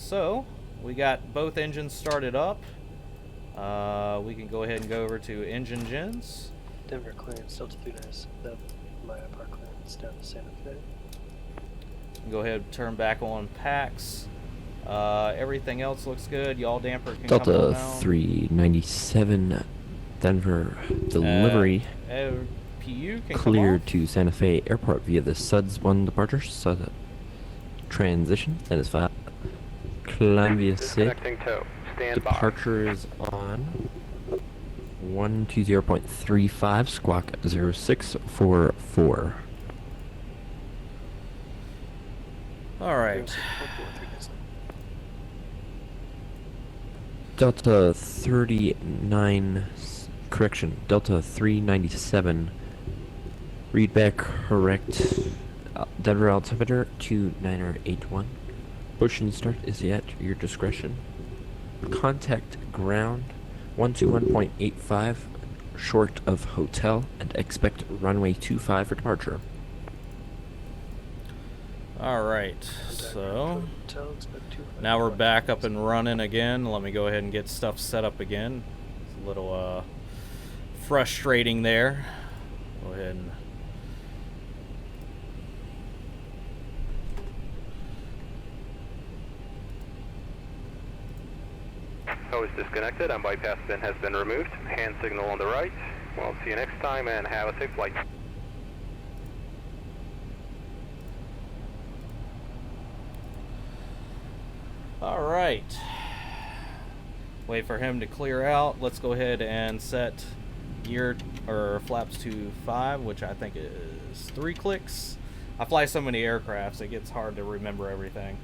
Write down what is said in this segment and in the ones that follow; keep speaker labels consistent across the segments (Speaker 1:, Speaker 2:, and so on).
Speaker 1: so we got both engines started up. We can go ahead and go over to engine gens.
Speaker 2: Denver clearance, Delta 397, my park clearance down to Santa Fe.
Speaker 1: Go ahead and turn back on packs. Everything else looks good. Y'all damper can come on
Speaker 3: Delta
Speaker 1: now.
Speaker 3: 397, Denver delivery.
Speaker 1: PU can
Speaker 3: Cleared
Speaker 1: come
Speaker 3: to Santa Fe Airport via the SUDS 1 departure. SUD transition. That is 5. Climb via SID. Departure is on 120.35, squawk 0644.
Speaker 1: Alright.
Speaker 3: Delta 39, correction, Delta 397, read back correct, Denver altimeter 2981. Push and start is at your discretion. Contact ground 121.85 short of hotel and expect runway 25 for departure.
Speaker 1: Alright, so now we're back up and running again. Let me go ahead and get stuff set up again. It's a little frustrating there. Go ahead and
Speaker 4: Host disconnected and bypass bin has been removed. Hand signal on the right. Well, see you next time and have a safe flight.
Speaker 1: Alright. Wait for him to clear out. Let's go ahead and set gear or flaps to 5, which I think is 3 clicks. I fly so many aircrafts it gets hard to remember everything.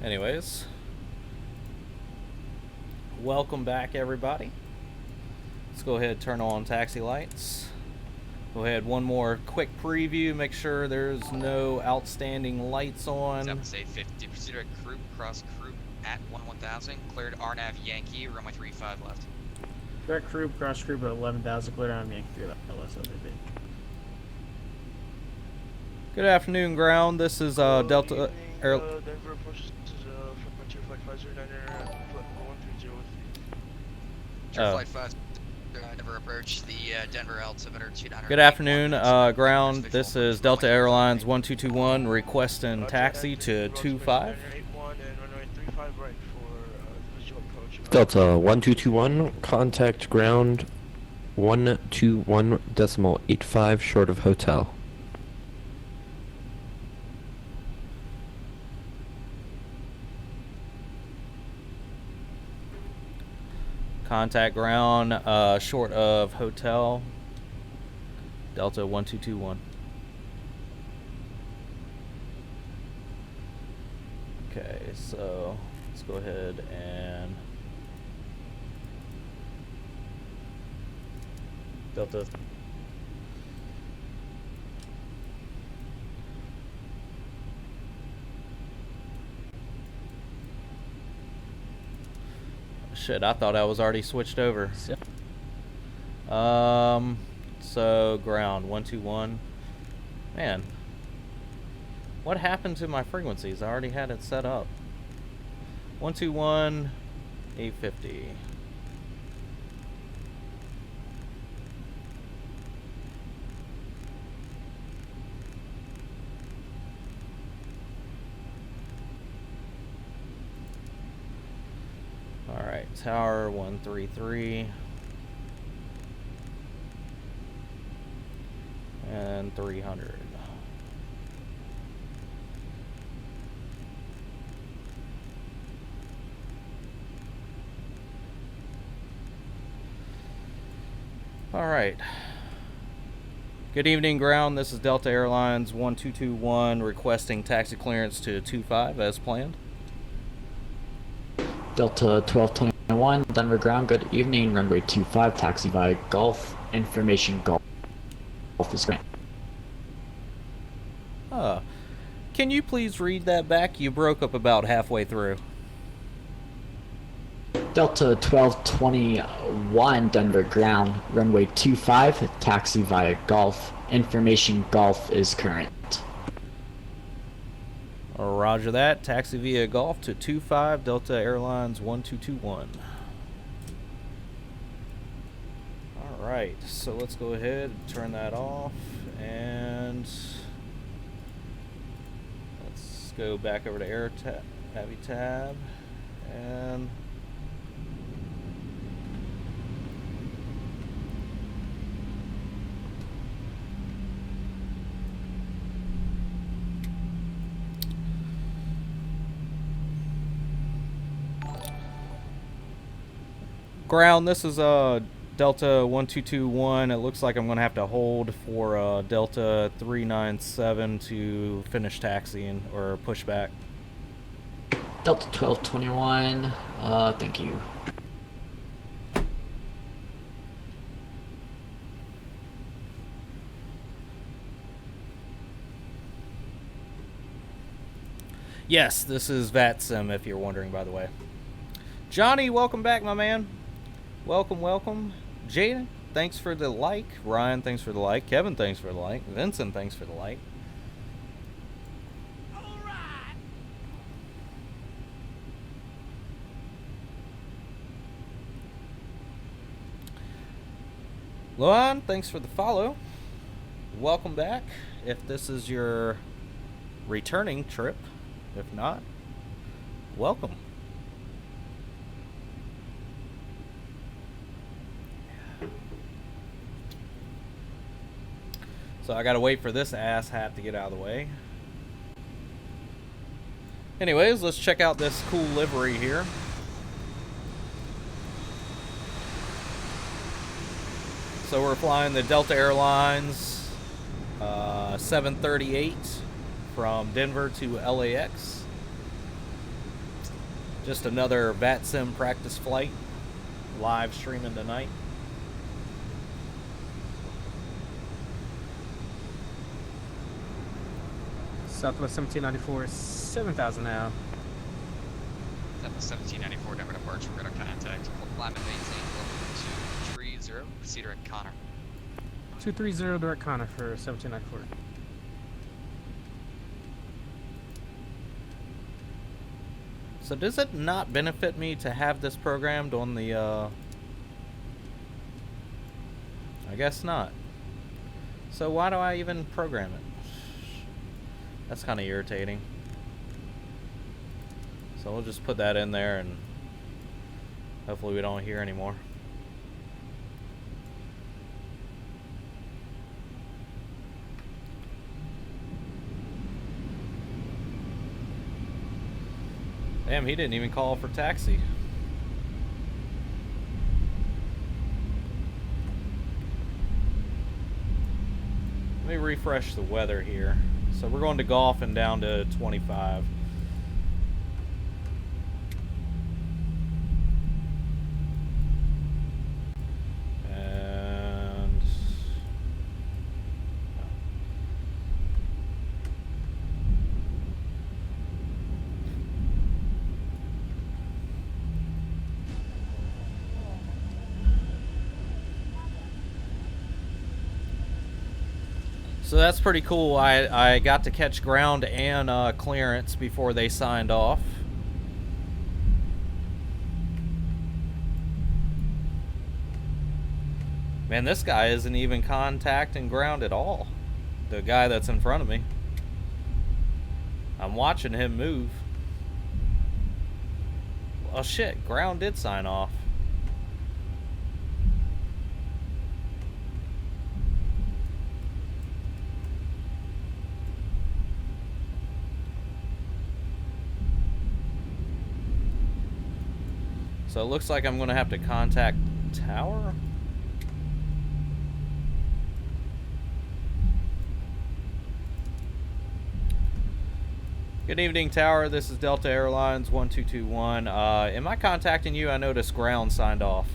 Speaker 1: Anyways, welcome back everybody. Let's go ahead and turn on taxi lights. Go ahead, one more quick preview, make sure there's no outstanding lights on.
Speaker 5: 750, proceed to group, cross group at 1000, cleared RNAV Yankee, runway 35 left.
Speaker 6: Direct group, cross group at 11,000, cleared RNAV Yankee 3 left, LSOVB.
Speaker 1: Good afternoon, ground. This is Delta Air.
Speaker 7: Denver approaches Frontier Flight 509er, flight 130.
Speaker 5: Flight 5, Denver approach, the Denver altimeter 2900.
Speaker 1: Good afternoon, ground. This is Delta Airlines 1221 requesting taxi to 25.
Speaker 3: Delta 1221, contact ground 121.85 short of hotel.
Speaker 1: Contact ground short of hotel. Delta 1221. Okay, so let's go ahead and Delta. Shit, I thought I was already switched over. So ground 121. Man, what happened to my frequencies? I already had it set up. 121 850. Alright, tower 133 and 300. Alright. Good evening, ground. This is Delta Airlines 1221 requesting taxi clearance to 25 as planned.
Speaker 8: Delta 1221, Denver ground, good evening, runway 25, taxi via Gulf, information Gulf is grant.
Speaker 1: Can you please read that back? You broke up about halfway through.
Speaker 8: Delta 1221 Denver ground, runway 25, taxi via Golf. Information Golf is current.
Speaker 1: Roger that. Taxi via Golf to 25 Delta Airlines 1221. Alright, so let's go ahead and turn that off, and let's go back over to Avitab, and ground, this is Delta 1221. It looks like I'm going to have to hold for Delta 397 to finish taxiing or pushback.
Speaker 8: Delta 1221, thank you.
Speaker 1: Yes, this is VATSIM, if you're wondering, by the way. Johnny, welcome back, my man. Welcome, welcome. Jaden, thanks for the like. Ryan, thanks for the like. Kevin, thanks for the like. Vincent, thanks for the like. Alright. Luan, thanks for the follow. Welcome back. If this is your returning trip, if not, welcome. So I gotta wait for this ass hat to get out of the way. Anyways, let's check out this cool livery here. So we're flying the Delta Airlines 738 from Denver to LAX. Just another VATSIM practice flight, live streaming tonight.
Speaker 6: Southwest 1794, 7,000 now.
Speaker 5: Southwest 1794, Denver departure, radar contact. Climate maintain, level 230, proceed direct Connor.
Speaker 6: 230 direct Connor for 1794.
Speaker 1: So does it not benefit me to have this programmed on the, I guess not. So why do I even program it? That's kind of irritating. So we'll just put that in there and hopefully we don't hear anymore. Damn, he didn't even call for taxi. Let me refresh the weather here. So we're going to Golf and down to 25. And so that's pretty cool. I got to catch ground and clearance before they signed off. Man, this guy isn't even contacting ground at all. The guy that's in front of me. I'm watching him move. Oh shit, ground did sign off. So it looks like I'm going to have to contact tower. Good evening, tower. This is Delta Airlines 1221. Am I contacting you? I noticed ground signed off.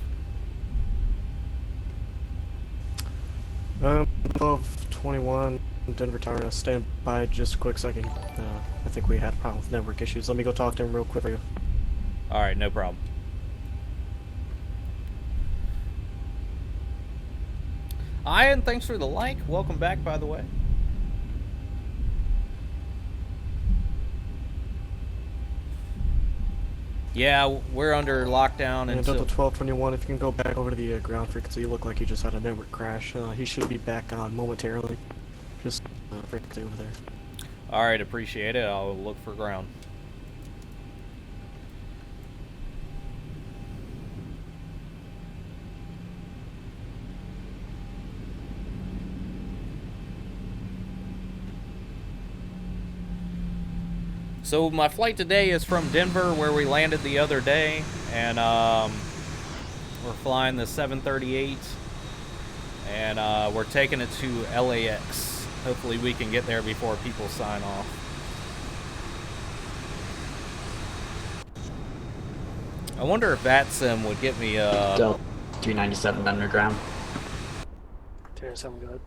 Speaker 2: 1221 Denver Tower, stand by just a quick second. I think we had a problem with network issues. Let me go talk to him real quick for you.
Speaker 1: All right, no problem. Ian, thanks for the like. Welcome back, by the way. Yeah, we're under lockdown
Speaker 9: And
Speaker 1: until...
Speaker 9: Delta 1221, if you can go back over to the ground frequency, you look like you just had a network crash. He should be back on momentarily. Just frequency over there.
Speaker 1: Alright, appreciate it. I'll look for ground. So my flight today is from Denver, where we landed the other day, and we're flying the 738, and we're taking it to LAX. Hopefully we can get there before people sign off. I wonder if VATSIM would get me
Speaker 8: Delta 397 underground.
Speaker 2: 297 good.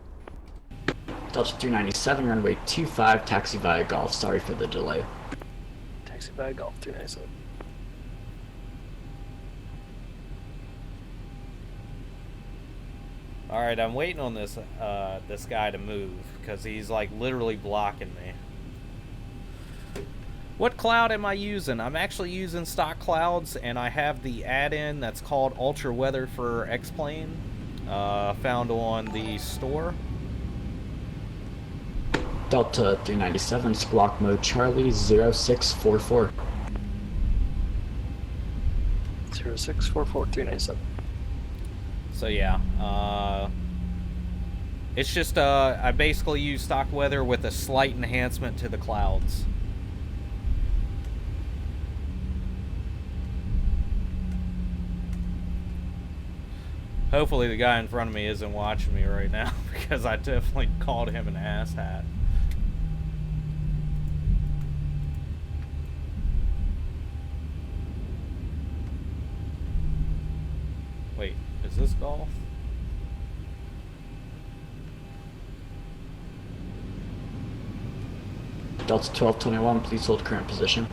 Speaker 8: Delta 397, runway 25, taxi via Golf. Sorry for the delay.
Speaker 2: Taxi by Golf 297.
Speaker 1: Alright, I'm waiting on this this guy to move, because he's like literally blocking me. What cloud am I using? I'm actually using stock clouds, and I have the add-in that's called Ultra Weather for X-Plane, found on the store.
Speaker 8: Delta 397, squawk mode Charlie 0644.
Speaker 2: 0644 397.
Speaker 1: So yeah, it's just I basically use stock weather with a slight enhancement to the clouds. Hopefully the guy in front of me isn't watching me right now, because I definitely called him an asshat. Wait, is this golf?
Speaker 8: Delta 1221, please hold current position.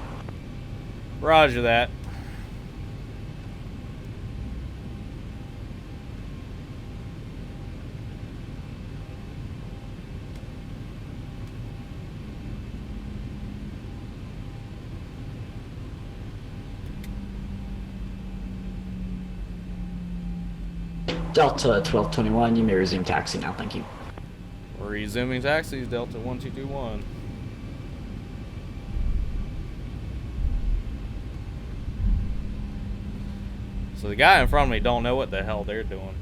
Speaker 1: Roger that.
Speaker 8: Delta 1221, you may resume taxi now, thank you.
Speaker 1: Resuming taxis, Delta 1221. So the guy in front of me don't know what the hell they're doing.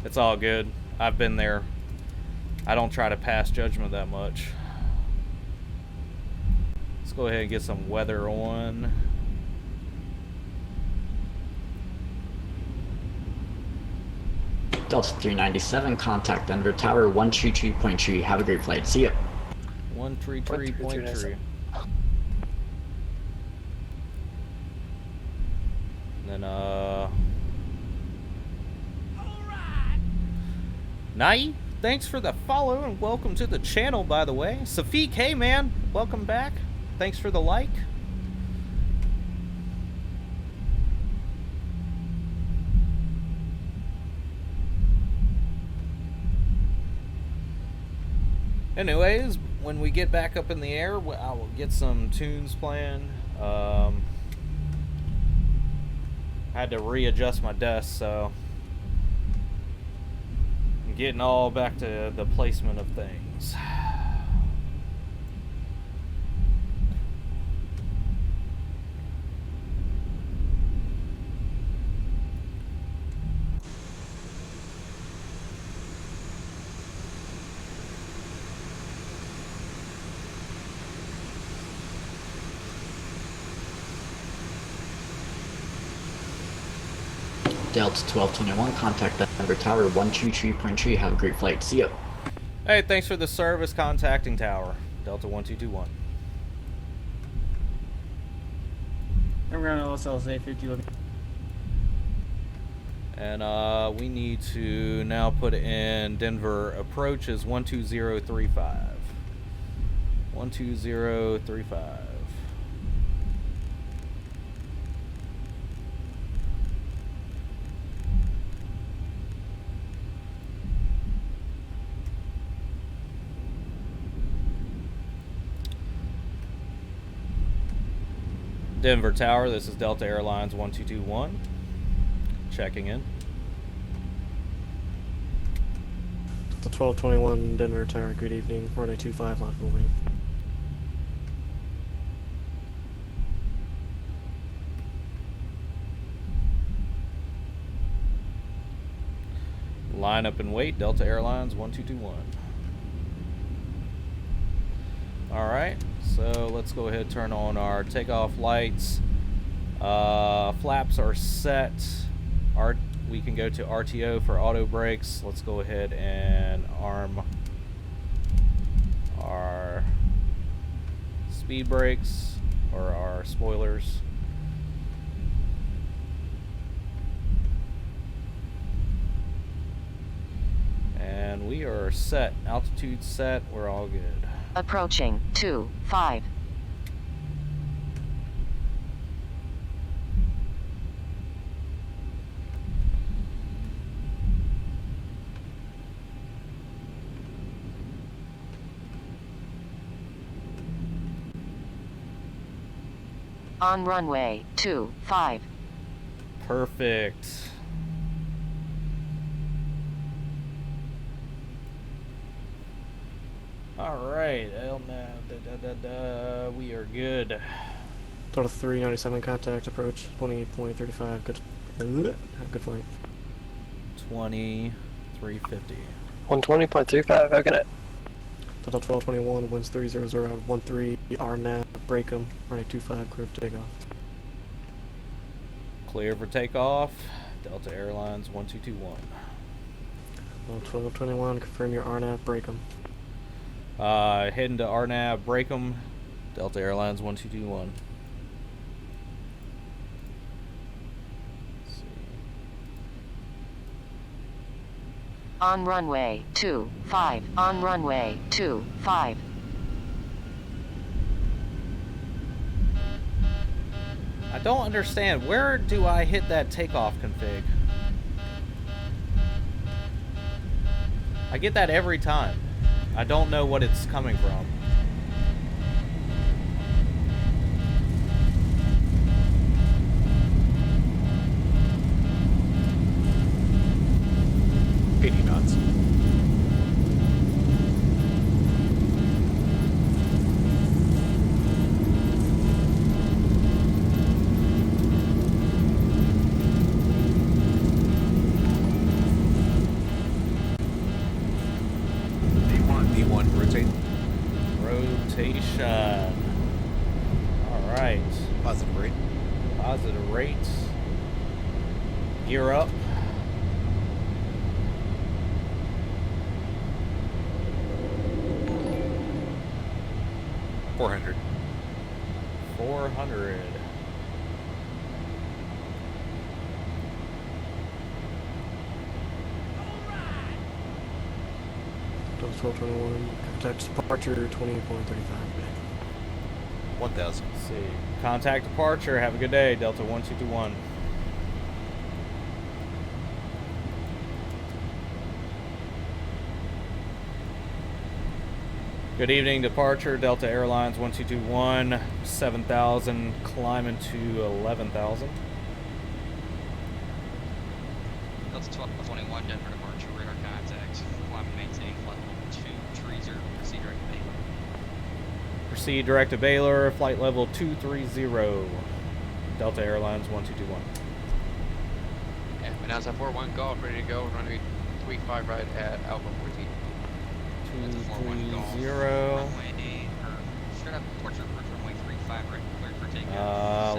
Speaker 1: It's all good. I've been there. I don't try to pass judgment that much. Let's go ahead and get some weather on.
Speaker 8: Delta 397, contact Denver Tower 133.3. Have a great flight. See ya.
Speaker 1: 133.3. And then, Nai, thanks for the follow and welcome to the channel, by the way. Safik, hey man, welcome back. Thanks for the like. Anyways, when we get back up in the air, I will get some tunes playing. Had to readjust my desk, so I'm getting all back to the placement of things.
Speaker 8: Delta 1221, contact Denver Tower 123.3. Have a great flight. See ya.
Speaker 1: Hey, thanks for the service contacting tower, Delta 1221.
Speaker 6: I'm running LSL's A50 looking.
Speaker 1: And we need to now put in Denver approach is 12035. 12035. Denver Tower, this is Delta Airlines 1221. Checking in.
Speaker 9: The 1221 Denver Tower, good evening. Runway 25, line moving.
Speaker 1: Line up and wait, Delta Airlines 1221. Alright, so let's go ahead and turn on our takeoff lights. Flaps are set. We can go to RTO for auto brakes. Let's go ahead and arm our speed brakes or our spoilers. And we are set. Altitude set. We're all good.
Speaker 10: Approaching 25. On runway 25.
Speaker 1: Perfect. Alright, we are good.
Speaker 9: Total 397 contact, approach 20.35, good. Have a good flight.
Speaker 1: 2350.
Speaker 2: 120.35, how can it?
Speaker 9: Total 1221, winds 300, 13, RNAV, break 'em, running 25, clear for takeoff.
Speaker 1: Clear for takeoff. Delta Airlines 1221.
Speaker 9: 1221, confirm your RNAV, break 'em.
Speaker 1: Heading to RNAV, break 'em. Delta Airlines 1221.
Speaker 10: On runway 25. On runway 25.
Speaker 1: I don't understand. Where do I hit that takeoff config? I get that every time. I don't know what it's coming from.
Speaker 11: Knots. D1, rotate.
Speaker 1: Rotation. Alright.
Speaker 11: Positive rate.
Speaker 1: Positive rate. Gear up.
Speaker 11: $400.
Speaker 1: 400.
Speaker 9: Total 1221, contact departure 20.35.
Speaker 11: 1000.
Speaker 1: Let's see. Contact departure. Have a good day, Delta 1221. Good evening, departure, Delta Airlines 1221, 7,000, climbing to 11,000.
Speaker 5: Delta 1221, Denver departure, radar contact, climb and maintain flight level 230, proceed direct to Baylor.
Speaker 1: Proceed direct to Baylor, flight level 230, Delta Airlines 1221.
Speaker 12: Yeah, announce at 41 golf, ready to go, runway 35 right at Alpha 14.
Speaker 1: 230.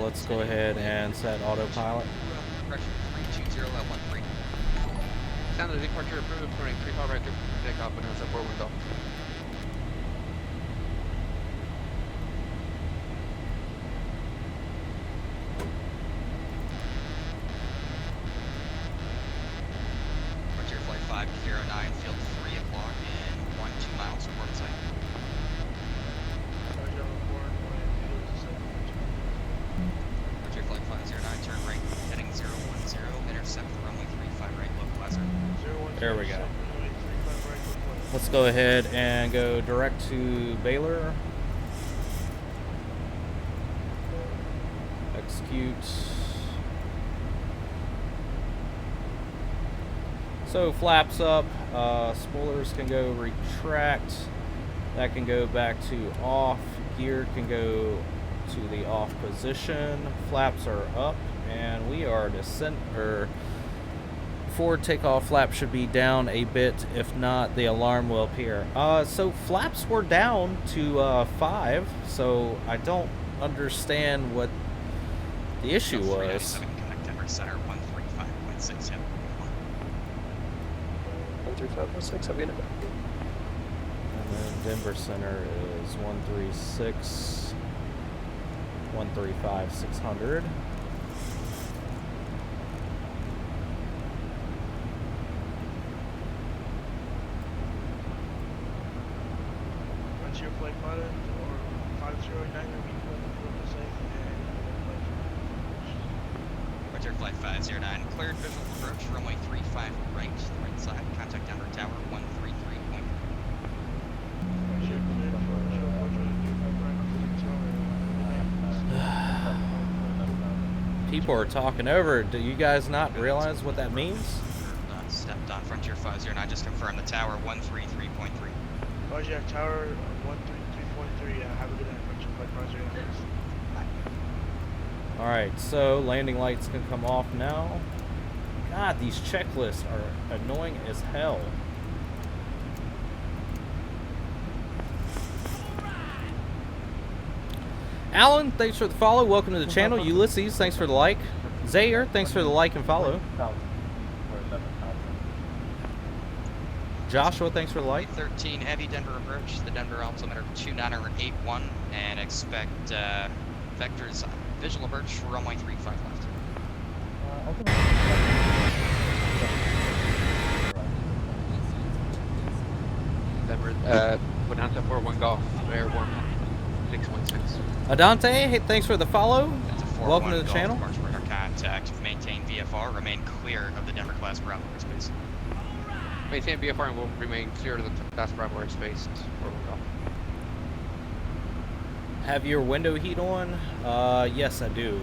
Speaker 1: Let's go ahead and set autopilot.
Speaker 12: Pressure 320 at 13. Sound of departure approved, running 35 right to takeoff, announce at 41 golf.
Speaker 5: Frontier Flight 509, field 3 o'clock and 12 miles from port site. Frontier Flight 509, turn right, heading 010, intercept the runway 35 right, localizer.
Speaker 1: There we go. Let's go ahead and go direct to Baylor. execute. So flaps up, spoilers can go retract, that can go back to off, gear can go to the off position, flaps are up, and we are forward takeoff flap should be down a bit, if not the alarm will appear. So flaps were down to 5, so I don't understand what the issue was.
Speaker 5: Connect Denver Center 135.6.
Speaker 2: 135.6, I've got it.
Speaker 1: And then Denver Center is 136, 135, 600.
Speaker 7: Once your flight pilot or 509 will be safe and
Speaker 5: Roger, flight 509, cleared visual approach, runway 35 right, the right side, contact Denver Tower 133.3.
Speaker 1: People are talking over. Do you guys not realize what that means?
Speaker 5: Stepped on Frontier 509, just confirmed the tower 133.3.
Speaker 7: Roger, tower 133.3, have a good night, Frontier Flight 509.
Speaker 1: Alright, so landing lights can come off now. God, these checklists are annoying as hell. Alan, thanks for the follow. Welcome to the channel. Ulysses, thanks for the like. Zaire, thanks for the like and follow. Joshua, thanks for the like.
Speaker 5: 13 heavy Denver approach, the Denver altimeter 2981, and expect vectors visual approach runway 35 left.
Speaker 12: Denver, Bonanza 41 Golf, airborne 616.
Speaker 1: Adante, hey, thanks for the follow. Welcome to the
Speaker 5: Golf,
Speaker 1: channel.
Speaker 5: Departure radar contact, maintain VFR, remain clear of the Denver class Bravo airspace.
Speaker 12: Maintain VFR and will remain clear of the Class Bravo airspace.
Speaker 1: Have your window heat on? Yes, I do.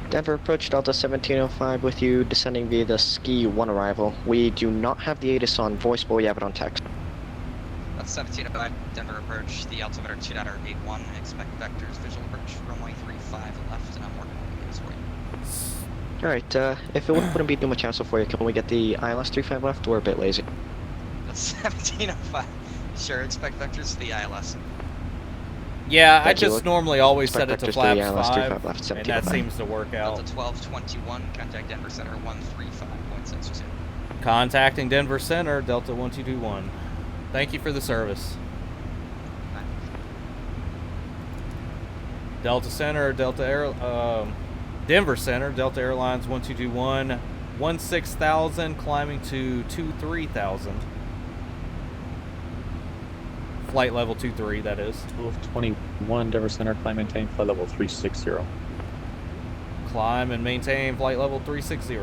Speaker 13: Denver approach Delta 1705 with you, descending via the Ski 1 arrival. We do not have the ATIS on voice, but we have it on text.
Speaker 5: That's 1705, Denver approach, the altimeter 2981, expect vectors visual approach, runway 35 left, and I'm working on the for you.
Speaker 13: Alright, if it wouldn't be too much hassle for you, can we get the ILS 35 left? We're a bit lazy.
Speaker 5: That's 1705. Sure, expect vectors to the ILS.
Speaker 1: Yeah,
Speaker 13: Thank
Speaker 1: I
Speaker 13: you.
Speaker 1: just normally always set it
Speaker 13: Expect
Speaker 1: to
Speaker 13: vectors to the
Speaker 1: flaps
Speaker 13: ILS
Speaker 1: 5,
Speaker 13: 35 left,
Speaker 1: and that
Speaker 13: 1705.
Speaker 1: seems to work out.
Speaker 5: Delta 1221, contact Denver Center 135.6.
Speaker 1: Contacting Denver Center, Delta 1221. Thank you for the service. Delta Center, Denver Center, Delta Airlines 1221, 16,000, climbing to 23,000. Flight level 23, that is.
Speaker 14: 1221, Denver Center, climb and maintain flight level 360.
Speaker 1: Climb and maintain flight level 360.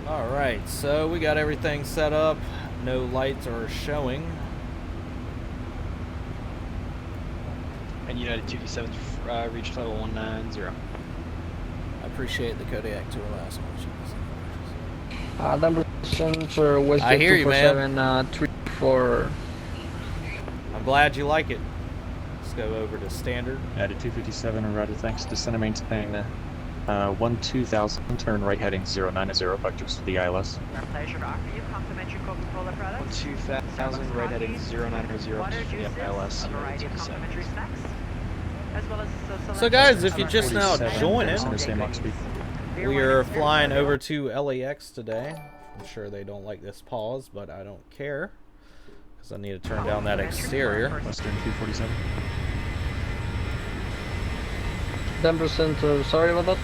Speaker 1: Alright, so we got everything set up. No lights are showing.
Speaker 2: And United 227 reached level 190.
Speaker 1: I appreciate the Kodiak tour last one.
Speaker 15: Denver Center, West
Speaker 1: I hear you, man.
Speaker 15: 34.
Speaker 1: I'm glad you like it. Let's go over to standard.
Speaker 14: Added 257, Rudder, thanks. Descend and maintain 12,000, turn right heading 090, vectors to the ILS.
Speaker 16: Our pleasure to offer you complimentary Coca-Cola products.
Speaker 2: 2,000 right heading 090 to the ILS.
Speaker 16: A variety of complimentary snacks, as well as
Speaker 1: So guys, if you're just now joining,
Speaker 16: Beer,
Speaker 1: we
Speaker 16: wine,
Speaker 1: are
Speaker 16: and spirits
Speaker 1: flying
Speaker 16: are
Speaker 1: over
Speaker 16: available.
Speaker 1: to LAX today. I'm sure they don't like this pause, but I don't care, because I need to turn down that exterior.
Speaker 14: Western 247.
Speaker 15: Denver Center, sorry about that.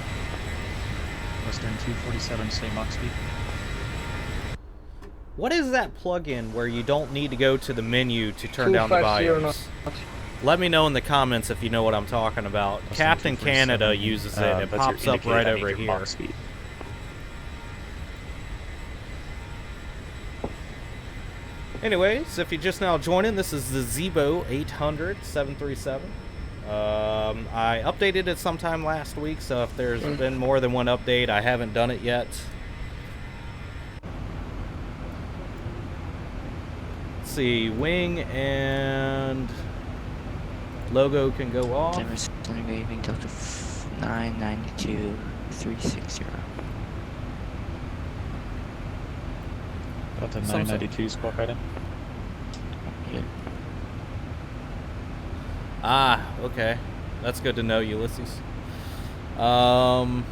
Speaker 14: Western 247, same Mach speed.
Speaker 1: What is that plugin where you don't need to go to the menu to turn down the
Speaker 15: 250
Speaker 1: volumes? Let me know in the comments if you know what I'm talking about. Captain Canada uses it. It pops up right over here. Anyways, if you're just now joining, this is the Zebo 800 737. I updated it sometime last week, so if there's been more than one update, I haven't done it yet. Let's see, wing and logo can go off.
Speaker 17: Waving Delta 992 360.
Speaker 14: Delta 992 squawk item.
Speaker 17: Yeah.
Speaker 1: Ah, okay. That's good to know, Ulysses. I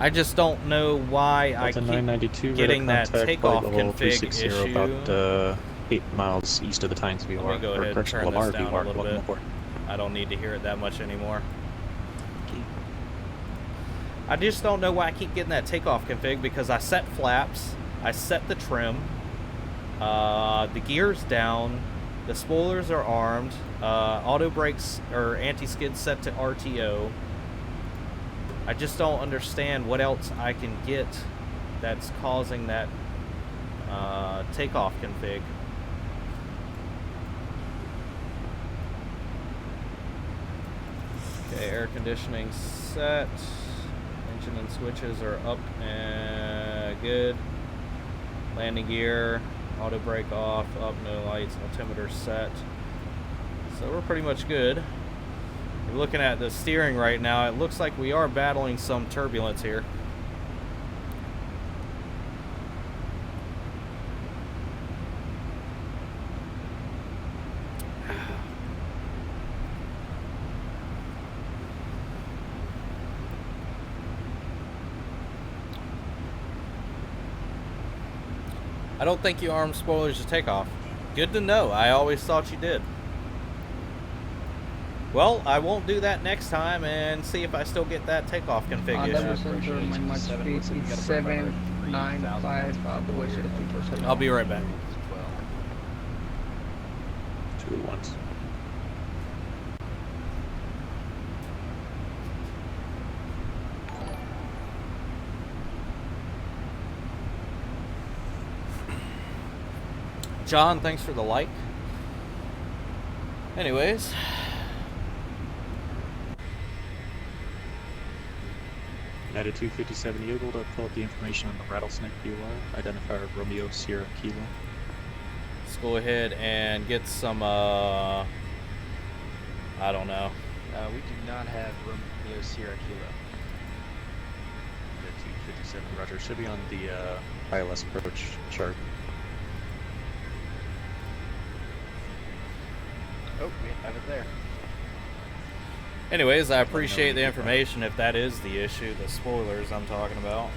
Speaker 1: just don't know why I keep getting that takeoff config issue.
Speaker 14: About 8 miles east of the Tynes VR.
Speaker 1: Let me go ahead and turn this down a little bit. I don't need to hear it that much anymore. I just don't know why I keep getting that takeoff config, because I set flaps, I set the trim, the gear's down, the spoilers are armed, auto brakes or anti-skid set to RTO. I just don't understand what else I can get that's causing that takeoff config. Okay, air conditioning set. Engine and switches are up and good. Landing gear, auto brake off, up, no lights, altimeter set. So we're pretty much good. We're looking at the steering right now. It looks like we are battling some turbulence here. I don't think you arm spoilers to takeoff. Good to know. I always thought you did. Well, I won't do that next time and see if I still get that takeoff config issue.
Speaker 15: My max speed is 795.
Speaker 1: I'll be right back.
Speaker 14: 2 at once.
Speaker 1: John, thanks for the like. Anyways.
Speaker 14: United 257 Eagle to pull up the information on the Rattlesnake BOR. Identifier Romeo Sierra Kilo.
Speaker 1: Let's go ahead and get some, I don't know.
Speaker 18: We do not have Romeo Sierra Kilo.
Speaker 14: United 257 Roger. Should be on the ILS approach chart.
Speaker 18: Oh, we have it there.
Speaker 1: Anyways, I appreciate the information if that is the issue, the spoilers I'm talking about.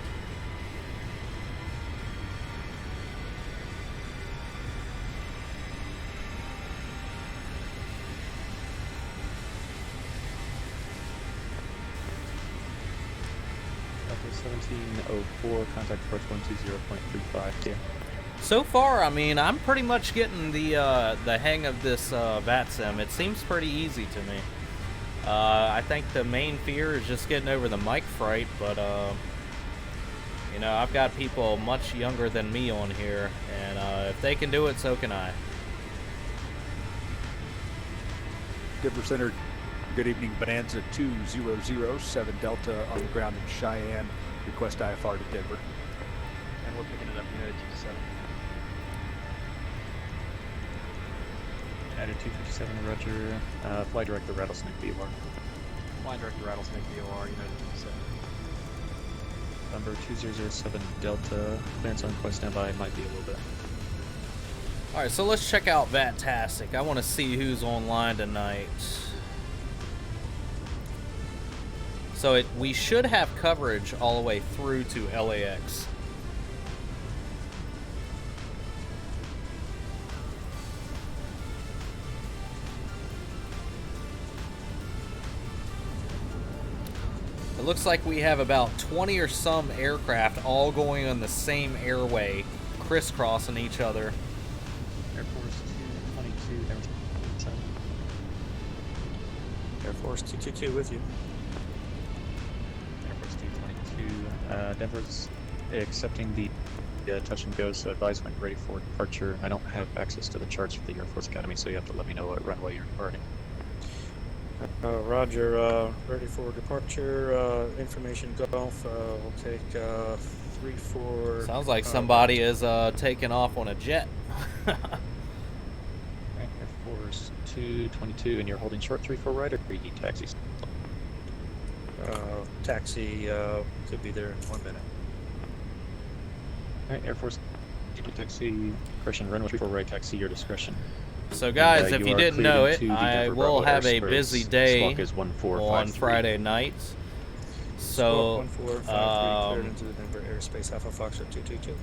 Speaker 14: Delta 1704, contact approach 120.35 here.
Speaker 1: So far, I mean, I'm pretty much getting the hang of this VATSIM. It seems pretty easy to me. I think the main fear is just getting over the mic fright, but you know, I've got people much younger than me on here, and if they can do it, so can I.
Speaker 11: Denver Center, good evening. Bonanza 2007 Delta on the ground in Cheyenne. Request IFR to Denver.
Speaker 18: And we're picking it up, United 257.
Speaker 14: United 257 Roger. Fly direct the Rattlesnake BOR.
Speaker 18: Fly direct the Rattlesnake BOR, United 257.
Speaker 14: Number 2007 Delta. Clearance on request standby, might be a little bit.
Speaker 1: Alright, so let's check out VATtastic. I want to see who's online tonight. So we should have coverage all the way through to LAX. It looks like we have about 20 or some aircraft all going on the same airway, crisscrossing each other.
Speaker 14: Air Force 222, Air Force 222 with you. Air Force 222, Denver's accepting the touch and go, so advise when ready for departure. I don't have access to the charts for the Air Force Academy, so you have to let me know what runway you're departing.
Speaker 9: Roger, ready for departure, information Golf, we'll take 3-4...
Speaker 1: Sounds like somebody is taking off on a jet.
Speaker 14: Air Force 222, and you're holding short 3-4 right, or you need taxis?
Speaker 9: Taxi, could be there in 1 minute.
Speaker 14: Alright, Air Force taxi, correction, runway 34 right, taxi, your discretion.
Speaker 1: So guys, if you
Speaker 14: are
Speaker 1: didn't know
Speaker 14: cleared
Speaker 1: it,
Speaker 14: into the
Speaker 1: I
Speaker 14: Denver
Speaker 1: will
Speaker 14: Bravo
Speaker 1: have a
Speaker 14: airspace.
Speaker 1: busy day
Speaker 14: Squawk is
Speaker 1: on
Speaker 14: 1453.
Speaker 1: Friday nights. So,
Speaker 9: 1453 cleared into the Denver airspace, Alpha Foxtrot 222.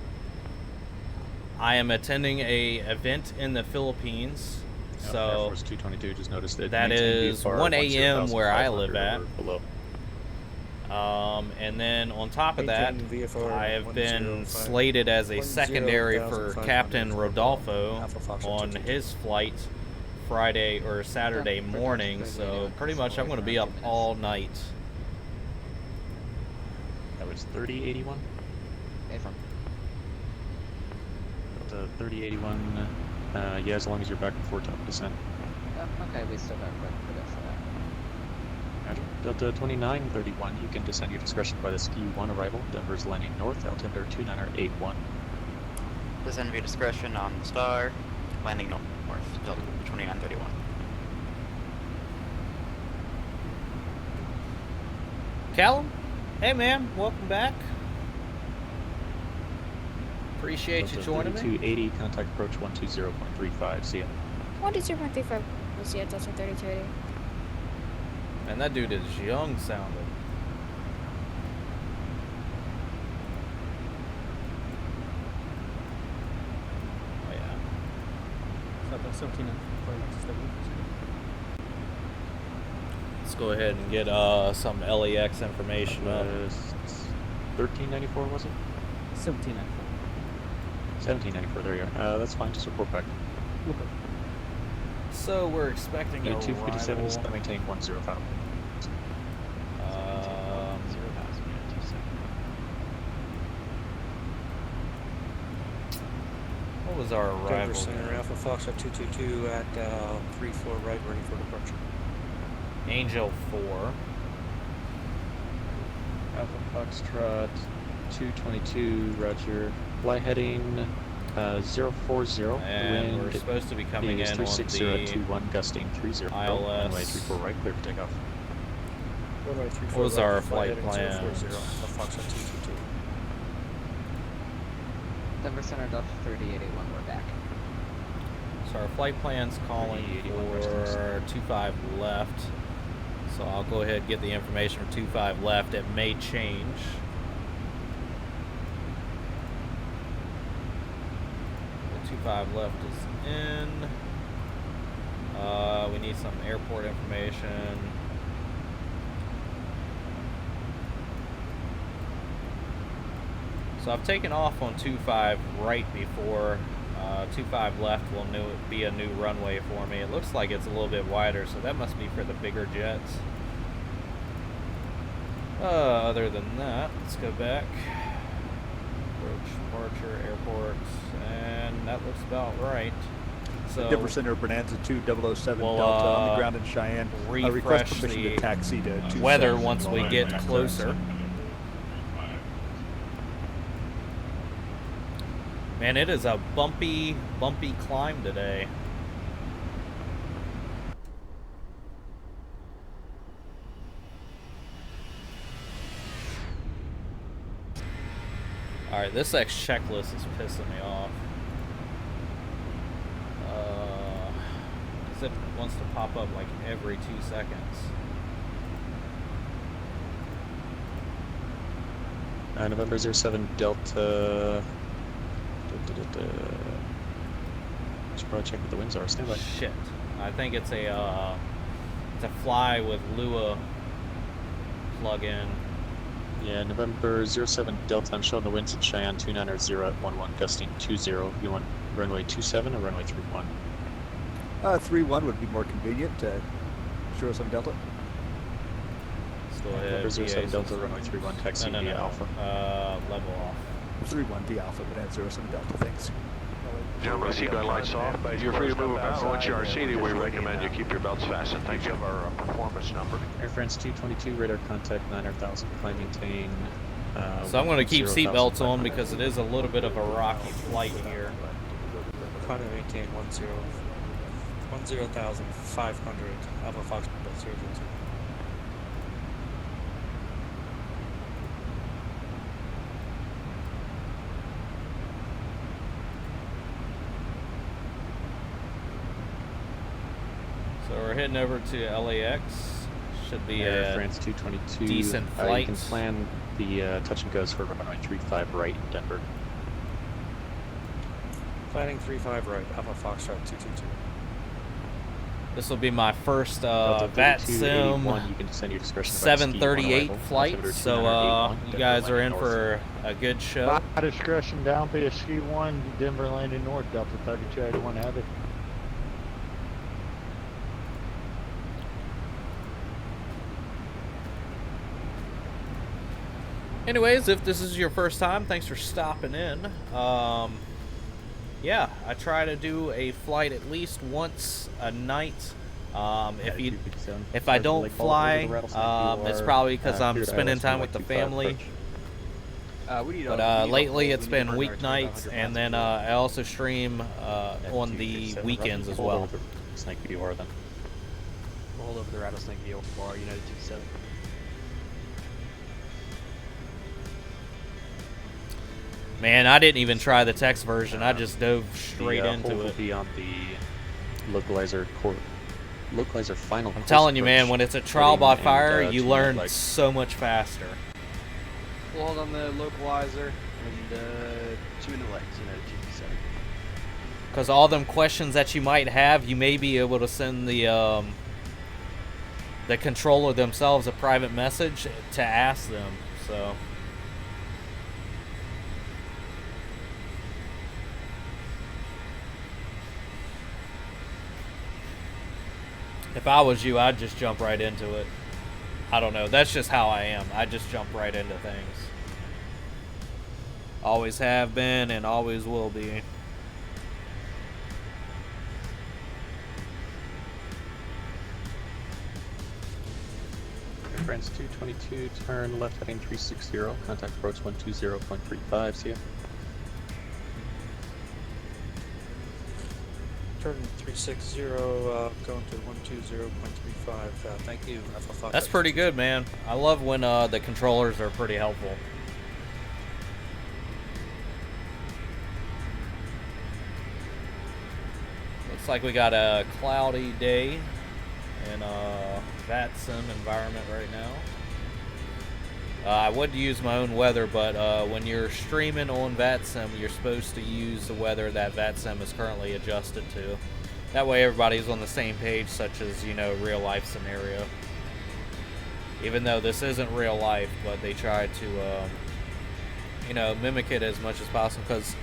Speaker 1: I am attending a event in the Philippines.
Speaker 14: Air
Speaker 1: So
Speaker 14: Force 222 just noticed that.
Speaker 1: that is 1 a.m. where I live at.
Speaker 14: Below.
Speaker 1: And then on top of that,
Speaker 9: VFR
Speaker 1: I have been
Speaker 9: 105.
Speaker 1: slated as a
Speaker 9: 10,500
Speaker 1: secondary for Captain Rodolfo
Speaker 9: Alpha Foxtrot
Speaker 1: on
Speaker 9: 222.
Speaker 1: his flight Friday or Saturday morning. So pretty much I'm going to be up all night.
Speaker 14: That was 3081.
Speaker 17: Affirm.
Speaker 14: Delta 3081. Yeah, as long as you're back before top descent.
Speaker 17: Okay, we still got quite a bit for that.
Speaker 14: Roger. Delta 2931, you can descend your discretion by the ski 1 arrival. Denver's landing north, altimeter 2981.
Speaker 17: Descend via discretion on the star, landing north, Delta 2931.
Speaker 1: Callum, hey man, welcome back. Appreciate you
Speaker 14: Delta
Speaker 1: joining me.
Speaker 14: 3280, contact approach 120.35, see ya.
Speaker 19: 120.35, we'll see at Delta 3280.
Speaker 1: Man, that dude is young sounding. Oh yeah. Let's go ahead and get some LAX information up.
Speaker 14: 1394 was it?
Speaker 6: 1794.
Speaker 14: 1794, there you are. That's fine, just report back.
Speaker 6: Okay.
Speaker 1: So we're expecting a
Speaker 14: 257 is
Speaker 1: arrival.
Speaker 14: maintain 105.
Speaker 1: What was our
Speaker 9: Denver
Speaker 1: arrival?
Speaker 9: Center, Alpha Foxtrot 222 at 3-4 right, ready for departure.
Speaker 1: Angel 4.
Speaker 14: Alpha Foxtrot 222, roger. Fly heading 040.
Speaker 1: And
Speaker 14: wind
Speaker 1: we're supposed to be coming
Speaker 14: is
Speaker 1: in on
Speaker 14: 360
Speaker 1: the
Speaker 14: at 21, gusting 30.
Speaker 1: ILS.
Speaker 14: Runway 34 right, clear for takeoff.
Speaker 9: Runway 34
Speaker 1: What was
Speaker 9: right,
Speaker 1: our
Speaker 9: flight
Speaker 1: flight
Speaker 9: heading
Speaker 1: plan?
Speaker 9: 040, Alpha Foxtrot 222.
Speaker 17: Denver Center, Delta 3081, we're back.
Speaker 1: So our flight plan's calling
Speaker 14: 3081
Speaker 1: for 25 left. So I'll go ahead and get the information for 25 left. It may change. The 25 left is in. We need some airport information. So I've taken off on 25 right before 25 left will be a new runway for me. It looks like it's a little bit wider, so that must be for the bigger jets. Other than that, let's go back. Approach, departure, airports, and that looks about right. So
Speaker 11: Denver Center, Bonanza 2007
Speaker 1: we'll,
Speaker 11: Delta on the ground in Cheyenne. Request
Speaker 1: refresh
Speaker 11: permission
Speaker 1: the
Speaker 11: to taxi to 27.
Speaker 1: weather once we get closer. Man, it is a bumpy climb today. Alright, this X checklist is pissing me off. Because it wants to pop up like every 2 seconds.
Speaker 14: November 07 Delta. Should probably check what the winds are. Stand by.
Speaker 1: Shit. I think it's a fly with Lua plug-in.
Speaker 14: Yeah, November 07 Delta. I'm showing the winds at Cheyenne 290 at 11, gusting 20. You want runway 27 or runway 31?
Speaker 11: 31 would be more convenient to show us on Delta.
Speaker 1: Let's go ahead.
Speaker 14: November 07
Speaker 1: VA
Speaker 14: Delta,
Speaker 1: system.
Speaker 14: runway 31, taxi via Alpha.
Speaker 1: Level off.
Speaker 11: 3-1 V Alpha, Bonanza 07 Delta, thanks.
Speaker 20: Gentlemen, seatbelt lights off. You're free to move about. Once you are seated, we recommend you keep your belts fastened. Thank you. Our performance number.
Speaker 14: Air France 222, radar contact 9,000, climb maintain.
Speaker 1: So I'm going to keep seatbelts on because it is a little bit of a rocky flight here.
Speaker 21: Climb maintain 10,500, Alpha Fox 002.
Speaker 1: So we're heading over to LAX. Should be
Speaker 14: Air
Speaker 1: a
Speaker 14: France 222.
Speaker 1: decent
Speaker 14: You
Speaker 1: flight.
Speaker 14: can plan the touch and goes for runway 35 right in Denver.
Speaker 21: Planning 35 right, Alpha Foxtrot 222.
Speaker 1: This will be my first
Speaker 14: Delta 32, 81,
Speaker 1: VATSIM
Speaker 14: you can send your discretion by
Speaker 1: 738
Speaker 14: ski,
Speaker 1: flight.
Speaker 14: altimeter
Speaker 1: So
Speaker 14: 2981,
Speaker 1: you guys
Speaker 14: Denver
Speaker 1: are in
Speaker 14: landing
Speaker 1: for a good show.
Speaker 22: My discretion down via ski 1, Denver landing north, Delta 3281 heavy.
Speaker 1: Anyways, if this is your first time, thanks for stopping in. Yeah, I try to do a flight at least once a night. If I don't fly, it's probably because I'm spending time with the family. But lately it's been weeknights, and then I also stream on the weekends as well.
Speaker 14: Snake VOR then.
Speaker 18: We'll hold over the Rattlesnake VOR, United 27.
Speaker 1: Man, I didn't even try the text version. I just dove straight into
Speaker 14: Hold will
Speaker 1: it.
Speaker 14: be on the localizer final.
Speaker 1: I'm telling you, man, when it's a trial by fire, you learn so much faster.
Speaker 18: We'll hold on the localizer and tune the legs, United 27.
Speaker 1: Because all them questions that you might have, you may be able to send the controller themselves a private message to ask them. So. If I was you, I'd just jump right into it. I don't know. That's just how I am. I just jump right into things. Always have been and always will be.
Speaker 14: Air France 222, turn left heading 360, contact approach 120.35, see ya.
Speaker 21: Turn 360, going to 120.35. Thank you, Alpha Fox.
Speaker 1: That's pretty good, man. I love when the controllers are pretty helpful. Looks like we got a cloudy day in a VATSIM environment right now. I would use my own weather, but when you're streaming on VATSIM, you're supposed to use the weather that VATSIM is currently adjusted to. That way everybody's on the same page, such as, you know, real life scenario. Even though this isn't real life, but they try to, you know, mimic it as much as possible. Because,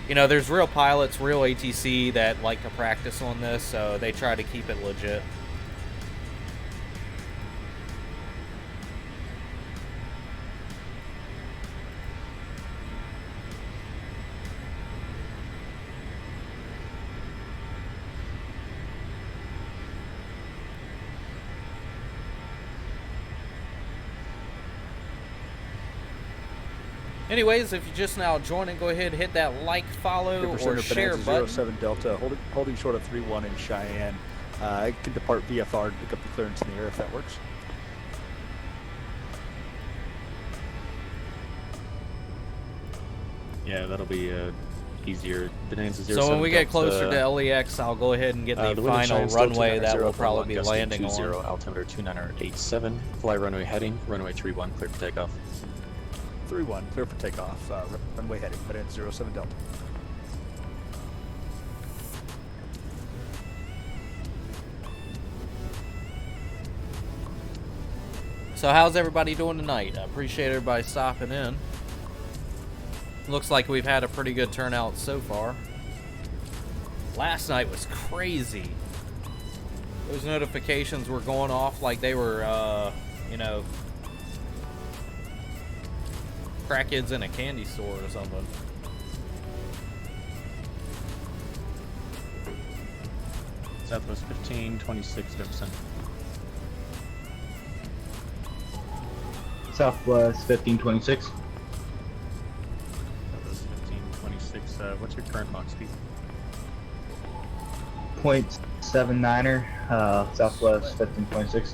Speaker 1: you know, there's real pilots, real ATC that like to practice on this, so they try to keep it legit. Anyways, if you're just now joining, go ahead and hit that like, follow, or share button.
Speaker 11: 07 Delta, holding short of 3-1 in Cheyenne. I can depart VFR to pick up the clearance in the air if that works.
Speaker 14: Yeah, that'll be easier. Bonanza
Speaker 1: So when we get closer to LAX, I'll go ahead and get the final runway that we'll probably be landing on.
Speaker 14: Altimeter 2987, fly runway heading, runway 31, clear for takeoff.
Speaker 11: 3-1, clear for takeoff, runway heading, Bonanza 07 Delta.
Speaker 1: So how's everybody doing tonight? I appreciate everybody stopping in. Looks like we've had a pretty good turnout so far. Last night was crazy. Those notifications were going off like they were, you know, crackheads in a candy store or something.
Speaker 14: Southwest 1526 Jefferson.
Speaker 3: Southwest 1526.
Speaker 14: Southwest 1526. What's your current Mach speed?
Speaker 3: .79er, Southwest 1526.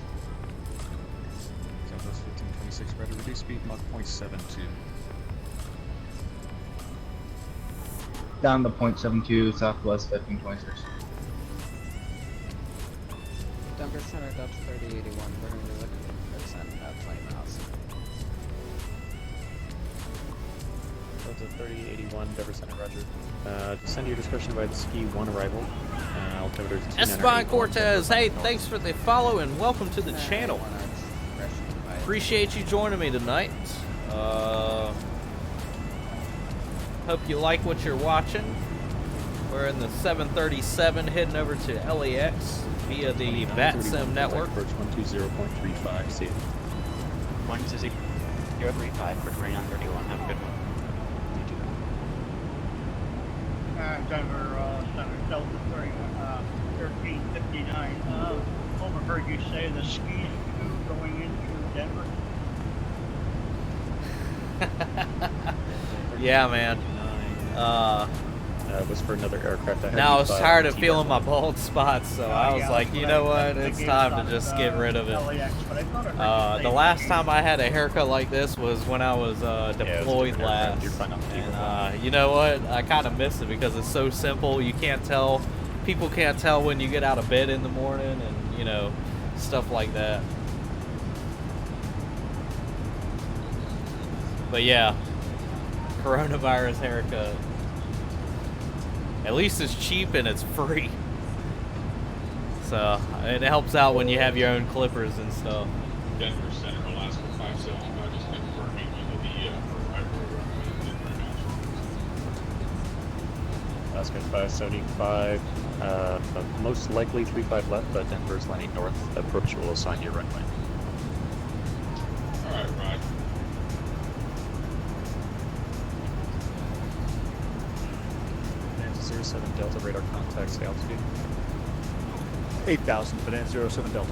Speaker 14: Southwest 1526, ready to reduce speed, Mach .72.
Speaker 3: Down to .72, Southwest 1526.
Speaker 15: Denver Center, Dutch 3081. We're going to be looking for percent about 20 miles.
Speaker 14: Delta 3081, Denver Center, roger. Descend your discretion by the ski 1 arrival. Altimeter 29.
Speaker 1: Esteban Cortez, hey, thanks for the follow and welcome to the channel. Appreciate you joining me tonight. Hope you like what you're watching. We're in the 737 heading over to LAX via the VATSIM network.
Speaker 14: Approach 120.35, see you.
Speaker 17: 120.35 for 2931, have a good one.
Speaker 4: Denver Center, Delta 1359. Overheard you say the ski 2 going into Denver.
Speaker 1: Yeah, man.
Speaker 14: Was for another aircraft.
Speaker 1: Now I was tired of feeling my bald spots, so I was like, you know what, it's time to just get rid of it. The last time I had a haircut like this was when I was deployed last, and you know what, I kind of miss it because it's so simple. You can't tell, people can't tell when you get out of bed in the morning, and you know, stuff like that. But yeah, coronavirus haircut. At least it's cheap and it's free. So it helps out when you have your own clippers and stuff.
Speaker 23: Denver Center, Alaska 575, just confirming whether the
Speaker 14: Alaska 575, most likely 35 left, but Denver's landing north. Approach will assign your runway.
Speaker 23: Alright, right.
Speaker 14: Bonanza 07 Delta radar contacts the altitude.
Speaker 11: 8,000, Bonanza 07 Delta.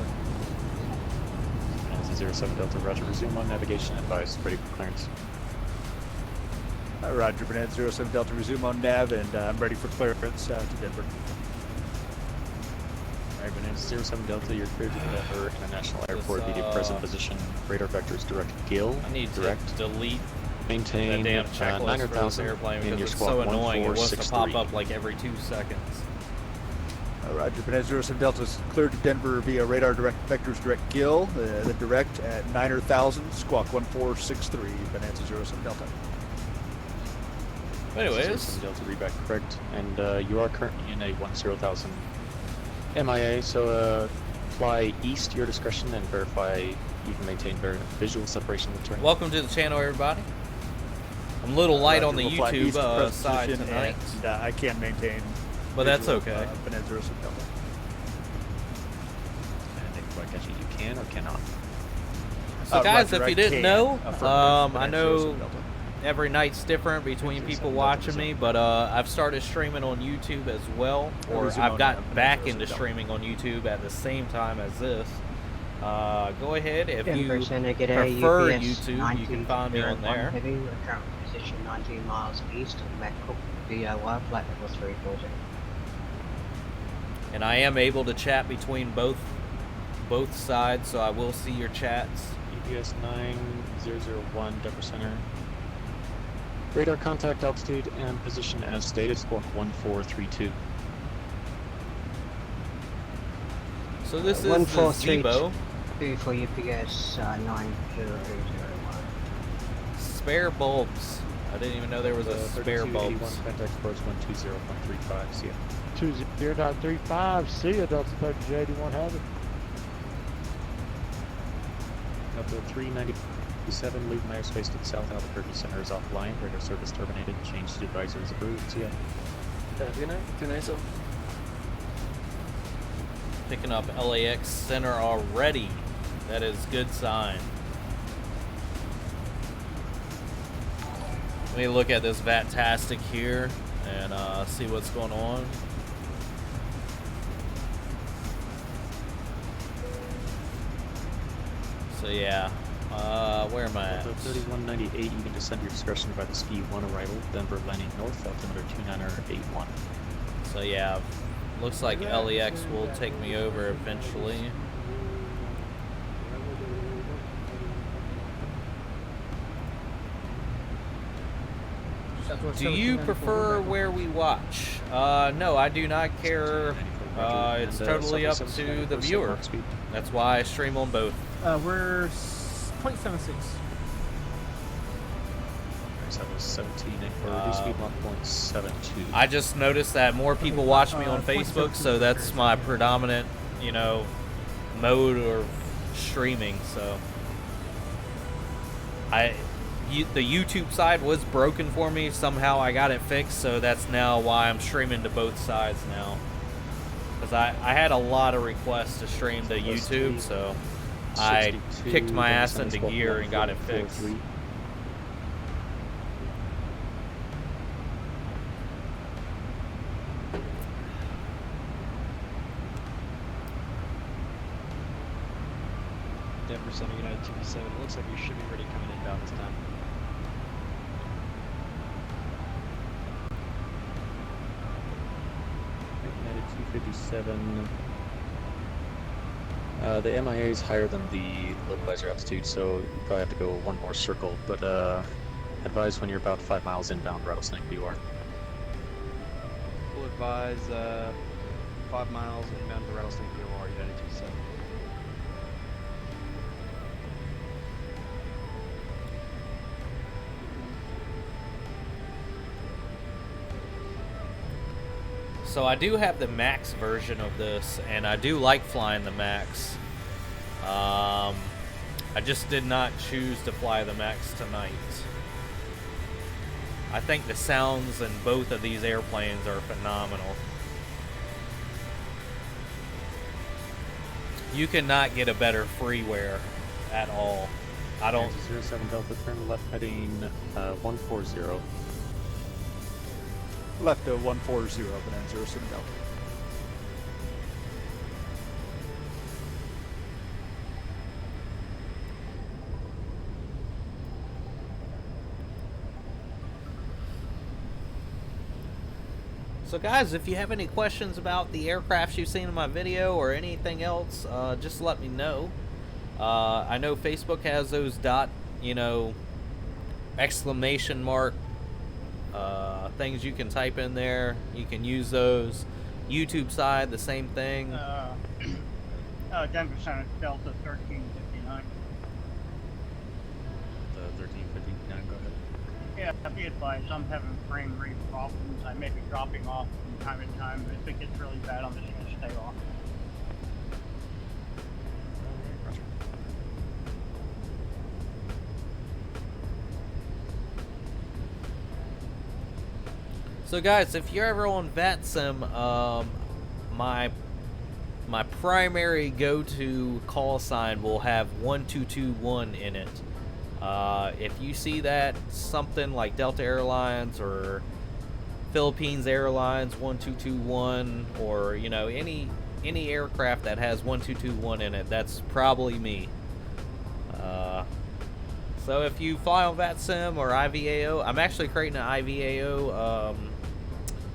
Speaker 14: Bonanza 07 Delta, roger. Resume on navigation advice. Ready for clearance.
Speaker 11: Roger, Bonanza 07 Delta, resume on nav, and I'm ready for clearance to Denver.
Speaker 14: Alright, Bonanza 07 Delta, you're cleared to Denver International Airport. Be to present position. Radar vectors direct gill.
Speaker 1: I need
Speaker 14: direct.
Speaker 1: to delete
Speaker 14: Maintain
Speaker 1: that damn checklist for this airplane because it's so annoying. It wants to pop up like every 2 seconds.
Speaker 11: Roger, Bonanza 07 Delta is cleared to Denver via radar direct vectors direct gill. The direct at 9,000, squawk 1463, Bonanza 07 Delta.
Speaker 1: Anyways,
Speaker 14: Delta read back correct, and you are currently in a 10,000 MIA, so fly east your discretion and verify you can maintain visual separation of the turn.
Speaker 1: Welcome to the channel, everybody. I'm a little light on the YouTube side tonight.
Speaker 11: And, I can't maintain.
Speaker 1: But that's okay.
Speaker 11: Bonanza 07 Delta.
Speaker 14: You can or cannot.
Speaker 1: So guys,
Speaker 11: Roger,
Speaker 1: if you didn't know, I know
Speaker 11: Delta.
Speaker 1: every night's different between people watching me, but I've started streaming on YouTube as well, or I've gotten back into streaming on YouTube at the same time as this. Go ahead, if you prefer YouTube, you can find me on there.
Speaker 24: Heavy, we're currently position 19 miles east of Bangkok, DOR, flight level 340.
Speaker 1: And I am able to chat between both sides, so I will see your chats.
Speaker 14: EPS 9001, Denver Center. Radar contact altitude and position as stated, squawk 1432.
Speaker 1: So this is the Zebo.
Speaker 24: 143 for UPS 9001.
Speaker 1: Spare bulbs. I didn't even know there was a spare bulbs.
Speaker 14: Contact approach 120.35, see ya.
Speaker 22: 20.35, see ya, Delta 3081, have it.
Speaker 14: Delta 397, leave my airspace to the south. Albuquerque Center is offline. Radar service terminated. Change to advisories approved. See ya.
Speaker 2: Good night. Good night, so.
Speaker 1: Picking up LAX Center already. That is good sign. Let me look at this VATtastic here and see what's going on. So yeah, where am I at?
Speaker 14: 3198, you can descend your discretion by the ski 1 arrival, Denver landing north, altimeter 2981.
Speaker 1: So yeah, looks like LEX will take me over eventually. Do you prefer where we watch? No, I do not care. It's totally up to the viewer. That's why I stream on both.
Speaker 6: We're 0.76.
Speaker 14: So that was 17, or reduced speed 1.72.
Speaker 1: I just noticed that more people watch me on Facebook, so that's my predominant, you know, mode of streaming. So the YouTube side was broken for me. Somehow I got it fixed, so that's now why I'm streaming to both sides now. Because I had a lot of requests to stream to YouTube, so I kicked my ass into gear and got it fixed.
Speaker 18: Denver Center United 257. It looks like you should be ready coming inbound this time.
Speaker 14: United 257. The MIA is higher than the localizer altitude, so you probably have to go one more circle, but advise when you're about 5 miles inbound Rattlesnake BUR.
Speaker 18: We'll advise 5 miles inbound to Rattlesnake BUR, United 257.
Speaker 1: So I do have the max version of this, and I do like flying the max. I just did not choose to fly the max tonight. I think the sounds in both of these airplanes are phenomenal. You cannot get a better freeware at all. I don't.
Speaker 14: 07 Delta, turn left heading 140.
Speaker 11: Left to 140, Bonanza 07 Delta.
Speaker 1: So guys, if you have any questions about the aircrafts you've seen in my video or anything else, just let me know. I know Facebook has those exclamation mark things you can type in there. You can use those. YouTube side, the same thing.
Speaker 4: Denver Center Delta 1359.
Speaker 14: The 1359, go ahead.
Speaker 4: Yeah, be advised, I'm having frame rate problems. I may be dropping off from time to time, but if it gets really bad, I'm just going to stay off.
Speaker 1: So guys, if you're ever on VATSIM, my primary go-to call sign will have 1221 in it. If you see that, something like Delta Airlines or Philippines Airlines 1221, or any aircraft that has 1221 in it, that's probably me. So if you fly on VATSIM or IVAO, I'm actually creating an IVAO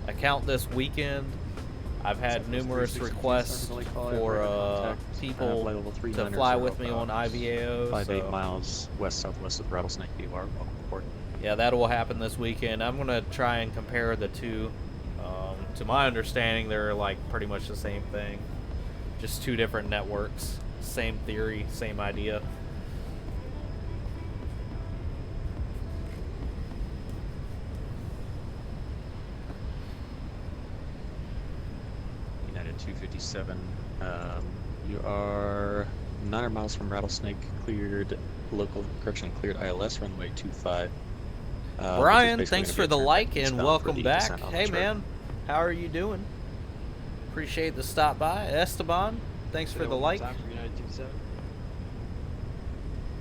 Speaker 1: account this weekend. I've had numerous requests for people to fly with me on IVAO.
Speaker 14: 58 miles west-southwest of Rattlesnake BUR. Welcome aboard.
Speaker 1: Yeah, that will happen this weekend. I'm going to try and compare the two. To my understanding, they're like pretty much the same thing. Just two different networks. Same theory, same idea.
Speaker 14: United 257. You are 900 miles from Rattlesnake, cleared ILS, runway 25.
Speaker 1: Brian, thanks for the like and welcome back. Hey man, how are you doing? Appreciate the stop by. Esteban, thanks for the like.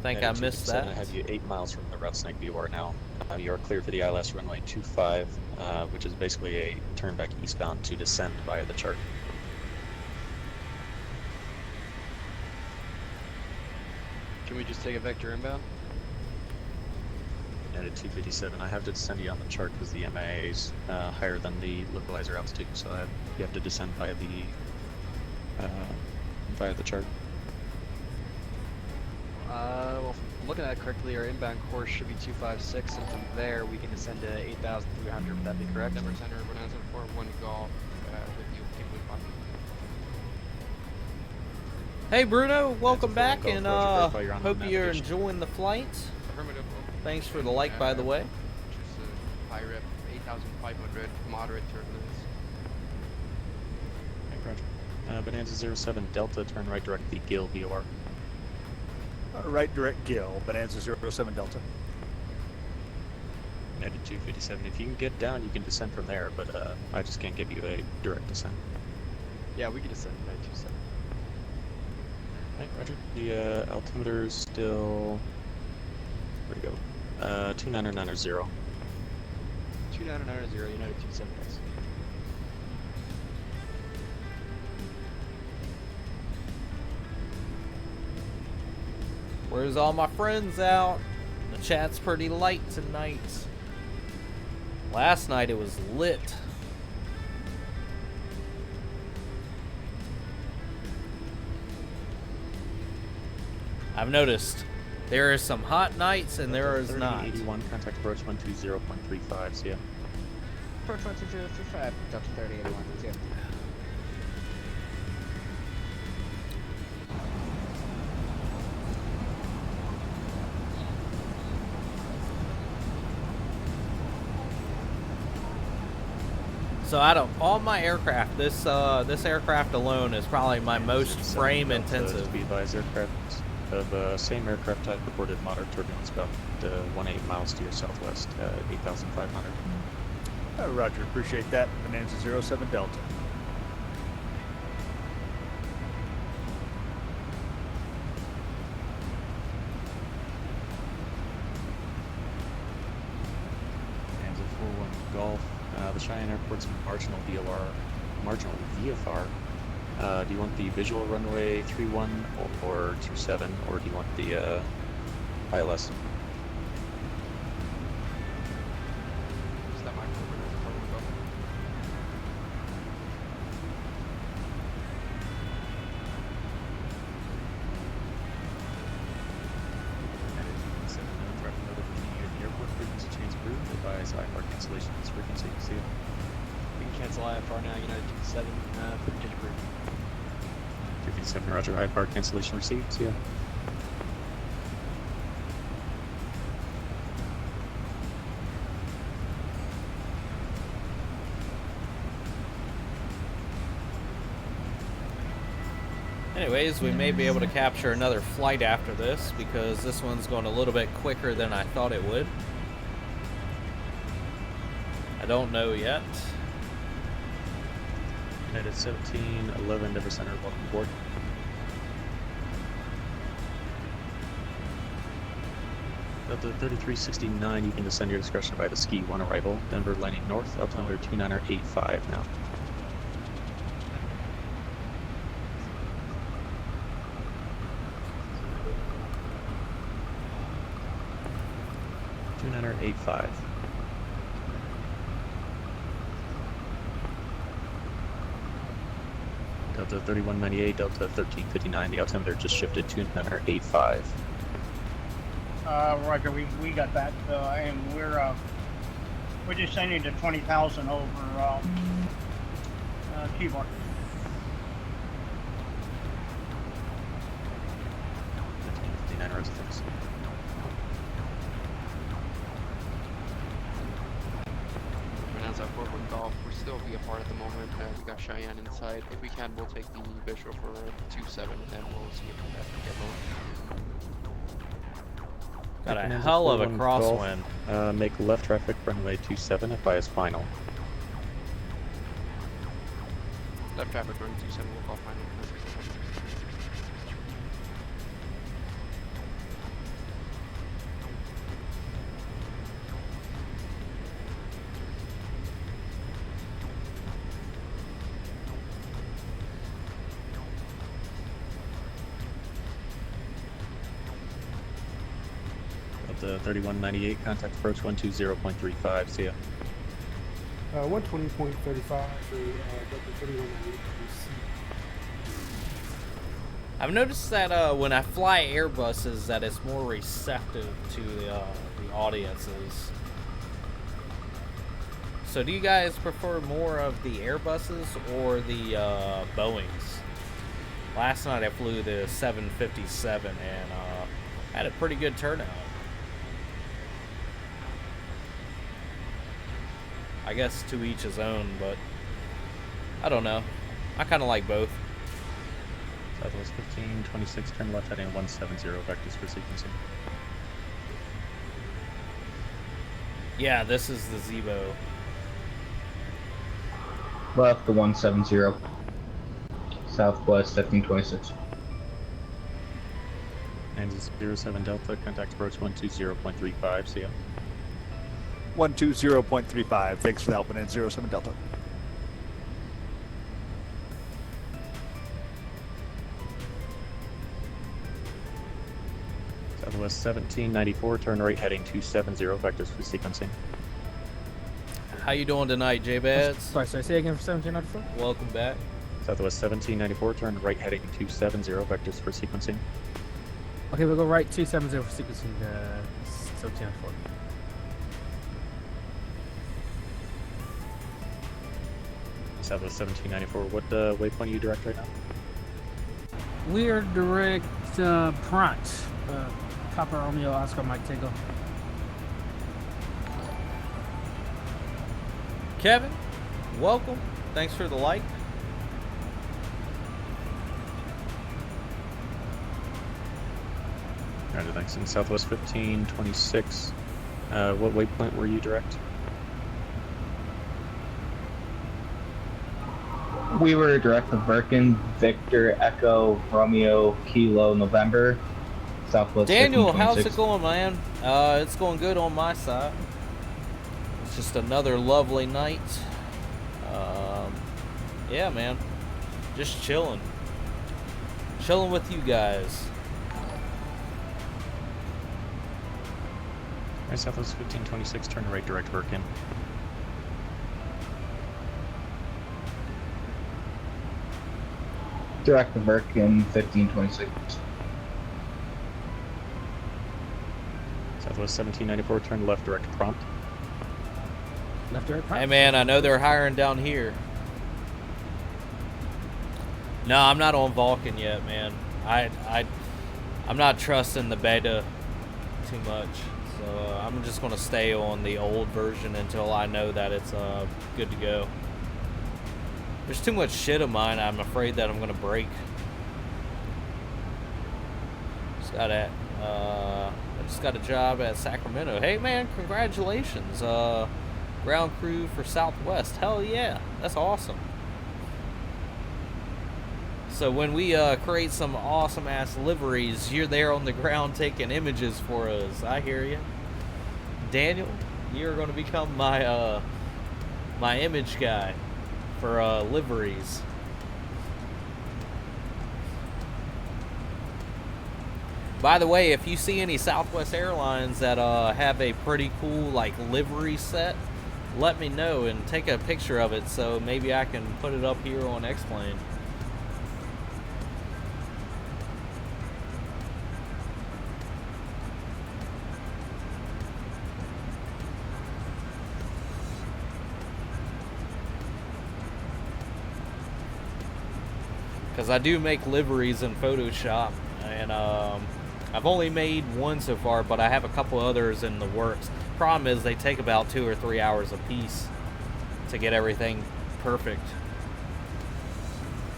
Speaker 1: think I missed that.
Speaker 14: I have you 8 miles from the route snake VOR now. You are clear for the ILS runway 25, which is basically a turn back eastbound to descend via the chart.
Speaker 18: Can we just take a vector inbound?
Speaker 14: At 257, I have to descend you on the chart because the MIA is higher than the localizer altitude, so you have to descend via the chart.
Speaker 18: Well, if I'm looking at it correctly, our inbound course should be 256, and from there we can descend to 8,300. Would that be correct?
Speaker 7: Denver Center, Bonanza 41 Golf, with you, Kingwood 5.
Speaker 1: Hey Bruno, welcome back,
Speaker 14: Golf,
Speaker 1: and
Speaker 14: Roger, you're on
Speaker 1: hope
Speaker 14: the
Speaker 1: you're
Speaker 14: navigation.
Speaker 1: enjoying the flight.
Speaker 7: Affirmative.
Speaker 1: Thanks for the like, by the way.
Speaker 7: Which is high rep, 8,500, moderate turbulence.
Speaker 14: Roger. Bonanza 07 Delta, turn right direct the Gill VOR.
Speaker 11: Right direct Gill, Bonanza 07 Delta.
Speaker 14: United 257. If you can get down, you can descend from there, but I just can't give you a direct descent.
Speaker 18: Yeah, we can descend to 927.
Speaker 14: Right, Roger. The altimeter is still... Where'd it go? 29990.
Speaker 18: 2990, United 27.
Speaker 1: Where's all my friends out? The chat's pretty light tonight. Last night it was lit. I've noticed there are some hot nights and there is not.
Speaker 14: 81, contact approach 120.35, see ya.
Speaker 15: Approach 12035, Delta 3081, see ya.
Speaker 1: So out of all my aircraft, this aircraft alone is probably my most frame intensive.
Speaker 14: To be advised, aircraft of same aircraft type reported moderate turbulence about 18 miles to your southwest, 8,500.
Speaker 11: Roger, appreciate that. Bonanza 07 Delta.
Speaker 14: Bonanza 41 Golf. The Cheyenne Airport's marginal VFR. Do you want the visual runway 31 or 27, or do you want the ILS?
Speaker 7: Is that my Bonanza 41 Golf?
Speaker 14: Airport frequency change approved. Advise IFR cancellation of this frequency. See you.
Speaker 18: We can cancel IFR now, United 27, frequency approved.
Speaker 14: 257, Roger. IFR cancellation received. See ya.
Speaker 1: Anyways, we may be able to capture another flight after this because this one's going a little bit quicker than I thought it would. I don't know yet.
Speaker 14: United 1711, Denver Center, welcome aboard. Delta 3369, you can descend your discretion by the Ski 1 arrival. Denver landing north, altimeter 2985 now. $2.85. Delta 3198, Delta 1359. The altimeter just shifted to 985.
Speaker 4: Roger, we got that, and we're just sending to 20,000 over keyboard.
Speaker 7: Bonanza 41 Golf, we're still VFR at the moment. We got Cheyenne inside. If we can, we'll take the visual for 27 and we'll see if we can get lower.
Speaker 1: Got a hell of a crosswind.
Speaker 14: Make left traffic runway 27 if bias final.
Speaker 7: Left traffic runway 27, we'll call final.
Speaker 14: Delta 3198, contact approach 120.35. See ya.
Speaker 8: 120.35 for Delta 3198.
Speaker 1: I've noticed that when I fly Airbuses, that it's more receptive to the audiences. So do you guys prefer more of the Airbuses or the Boeings? Last night I flew the 757 and had a pretty good turnout. I guess to each his own, but I don't know. I kind of like both.
Speaker 14: Southwest 1526, turn left heading 170, vectors for sequencing.
Speaker 1: Yeah, this is the Zebo.
Speaker 3: Left the 170. Southwest 1526.
Speaker 14: And 07 Delta, contact approach 120.35. See ya.
Speaker 11: 120.35. Thanks for the help, and 07 Delta.
Speaker 14: Southwest 1794, turn right heading 270, vectors for sequencing.
Speaker 1: How you doing tonight, J-Bads?
Speaker 6: Sorry, say again for 1794?
Speaker 1: Welcome back.
Speaker 14: Southwest 1794, turn right heading 270, vectors for sequencing.
Speaker 6: Okay, we'll go right 270 for sequencing 1794.
Speaker 14: Southwest 1794, what waypoint are you direct right now?
Speaker 6: We're direct front. Papa Romeo Oscar Mike Tango.
Speaker 1: Kevin, welcome. Thanks for the like.
Speaker 14: Roger, thanks. In Southwest 1526, what waypoint were you direct?
Speaker 3: We were direct to Birkin, Victor, Echo, Romeo, Kilo, November, Southwest.
Speaker 1: Daniel, how's it going, man? It's going good on my side. It's just another lovely night. Yeah, man. Just chilling. Chilling with you guys.
Speaker 14: Alright, Southwest 1526, turn right direct Birkin.
Speaker 3: Direct to Birkin, 1526.
Speaker 14: Southwest 1794, turn left direct prompt.
Speaker 6: Left direct prompt.
Speaker 1: Hey, man, I know they're hiring down here. No, I'm not on Vulcan yet, man. I'm not trusting the beta too much. So I'm just going to stay on the old version until I know that it's good to go. There's too much shit of mine I'm afraid that I'm going to break. I just got a job at Sacramento. Hey, man, congratulations. Ground crew for Southwest. Hell yeah. That's awesome. So when we create some awesome-ass liveries, you're there on the ground taking images for us. I hear you. Daniel, you're going to become my my image guy for liveries. By the way, if you see any Southwest Airlines that have a pretty cool like livery set, let me know and take a picture of it so maybe I can put it up here on X-Plane. Because I do make liveries in Photoshop, and I've only made one so far, but I have a couple others in the works. Problem is they take about 2 or 3 hours a piece to get everything perfect.